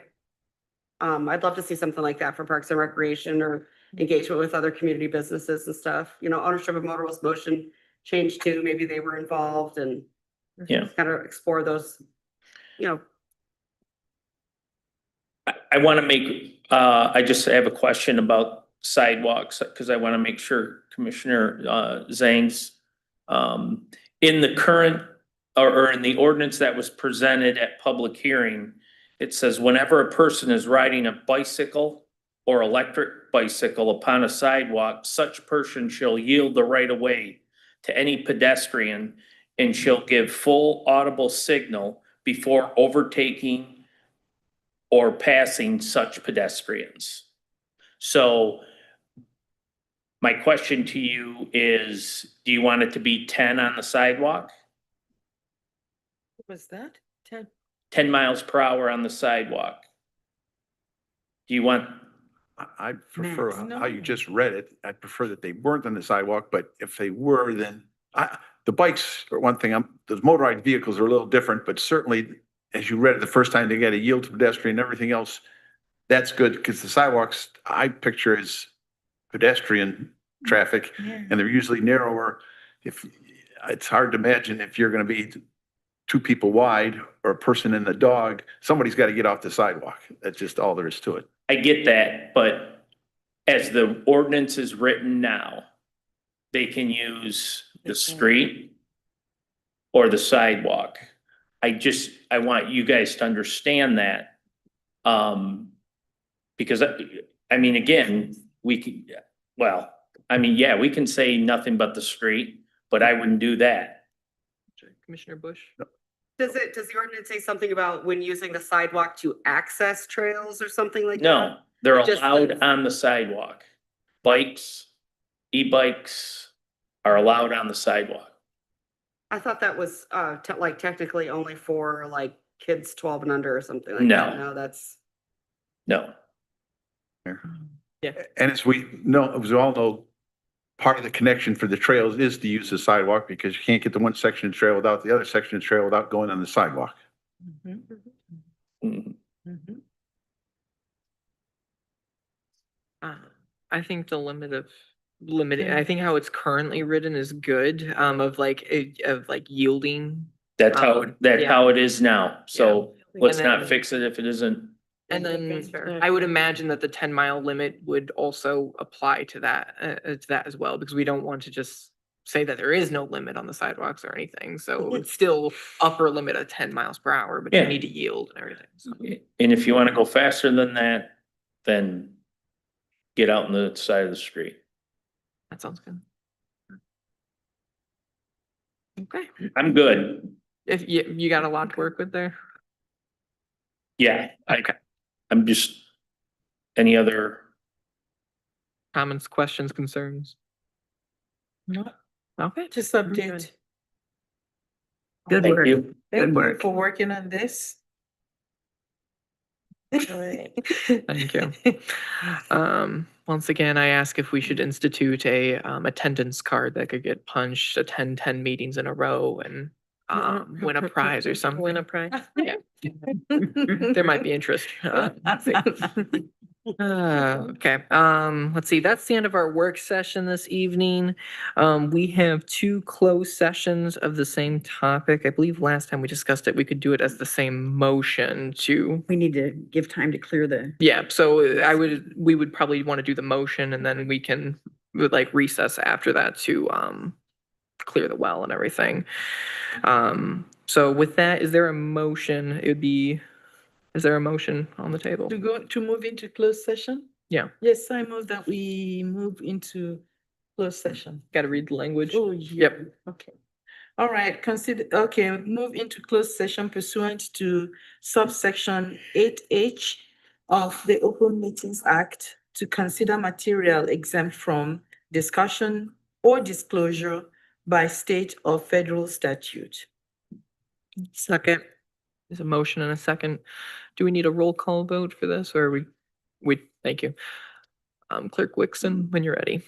love to see something like that for Parks and Recreation or engagement with other community businesses and stuff. Ownership of Motorist Motion changed too, maybe they were involved and Yeah. kind of explore those, I want to make, I just have a question about sidewalks, because I want to make sure Commissioner Zhang's, in the current, or in the ordinance that was presented at public hearing, it says whenever a person is riding a bicycle or electric bicycle upon a sidewalk, such person shall yield the right of way to any pedestrian and shall give full audible signal before overtaking or passing such pedestrians. So my question to you is, do you want it to be 10 on the sidewalk? What was that? 10. 10 miles per hour on the sidewalk? Do you want, I prefer Max. how you just read it. I prefer that they weren't on the sidewalk, but if they were, then the bikes are one thing. Those motorized vehicles are a little different, but certainly as you read it the first time, they got to yield to pedestrian and everything else. That's good because the sidewalks I picture as pedestrian traffic and they're usually narrower. If it's hard to imagine if you're going to be 2 people wide or a person and a dog, somebody's got to get off the sidewalk. That's just all there is to it. I get that, but as the ordinance is written now, they can use the street or the sidewalk. I want you guys to understand that. Because I mean, again, we can, yeah, we can say nothing but the street, but I wouldn't do that. Commissioner Bush. does the ordinance say something about when using the sidewalk to access trails or something like that? No, they're Just allowed on the sidewalk. Bikes, e-bikes are allowed on the sidewalk. I thought that was, like technically only for like kids 12 and under or something like No. that. No, that's. No. Yeah. And as we all know, part of the connection for the trails is to use the sidewalk because you can't get to one section of trail without the other section of trail without going on the sidewalk. Mhm. I think the I think how it's currently written is good, of like yielding. That's how it is now. So let's And not then- fix it if it isn't. And then I would imagine that the 10-mile limit would also apply to that as well, because we don't want to just say that there is no limit on the sidewalks or anything. So it's still upper limit of 10 miles per hour, but you Yeah. need to yield and everything. So And if you want to go faster than that, then get out on the side of the street. that sounds good. Okay, I'm good. if you got a lot to work with there. Yeah, I'm just, any other comments, questions, concerns? No, Okay. just update. Good Thank work. you. Good Thank you work. for working on this. Thank you. Once again, I ask if we should institute a attendance card that could get punched, attend 10 meetings in a row and win a prize or something. Win a prize. Yeah. There might be interest. Okay, let's see, that's the end of our work session this evening. We have two closed sessions of the same topic. I believe last time we discussed it, we could do it as the same motion to. We need to give time to clear the, Yeah, so we would probably want to do the motion and then we can like recess after that to clear the well and everything. So with that, is there a motion? Is there a motion on the table? To move into closed session? Yeah, Yes, I move that we move into closed session. got to read the language. Oh, yeah. Yep. Okay. All right, move into closed session pursuant to subsection 8H of the Open Meetings Act to consider material exempt from discussion or disclosure by state or federal statute. Second. There's a motion and a second. Do we need a roll call vote for this or thank you. Clerk Wixon, when you're ready.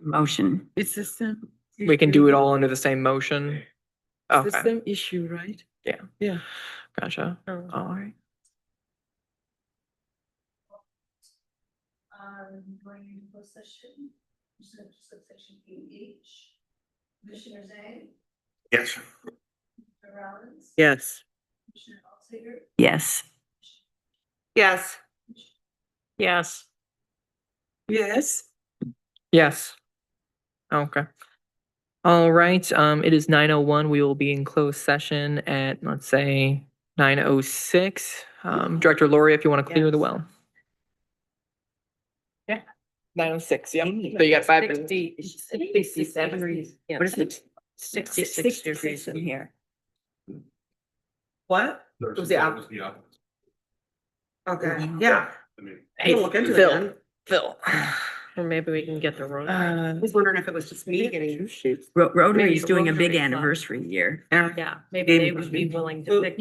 motion. It's the same. We can do it all under the same motion. It's the Okay, same issue, right? yeah, Yeah. gotcha. All right. Going into closed session, subsection 8H. Commissioner Zhang, Yes. Commissioner Rollins, Yes. Commissioner Altsaiger, Yes. Yes. Yes. Yes. Yes. Okay. All right, it is 9:01. We will be in closed session at, let's say, 9:06. Director Laurie, if you want to clear the well. Yeah, 9:06, yep. So you got 5 minutes. 67. Yeah. What is it? 66 degrees in here. What? It was the Okay, yeah. Hey, We'll look into it Phil, then. Phil. Or maybe we can get the road. I was wondering if it was just me getting two sheets. Rotary's Maybe the doing a big Rotary Club. anniversary year. Yeah, maybe they would be willing to pick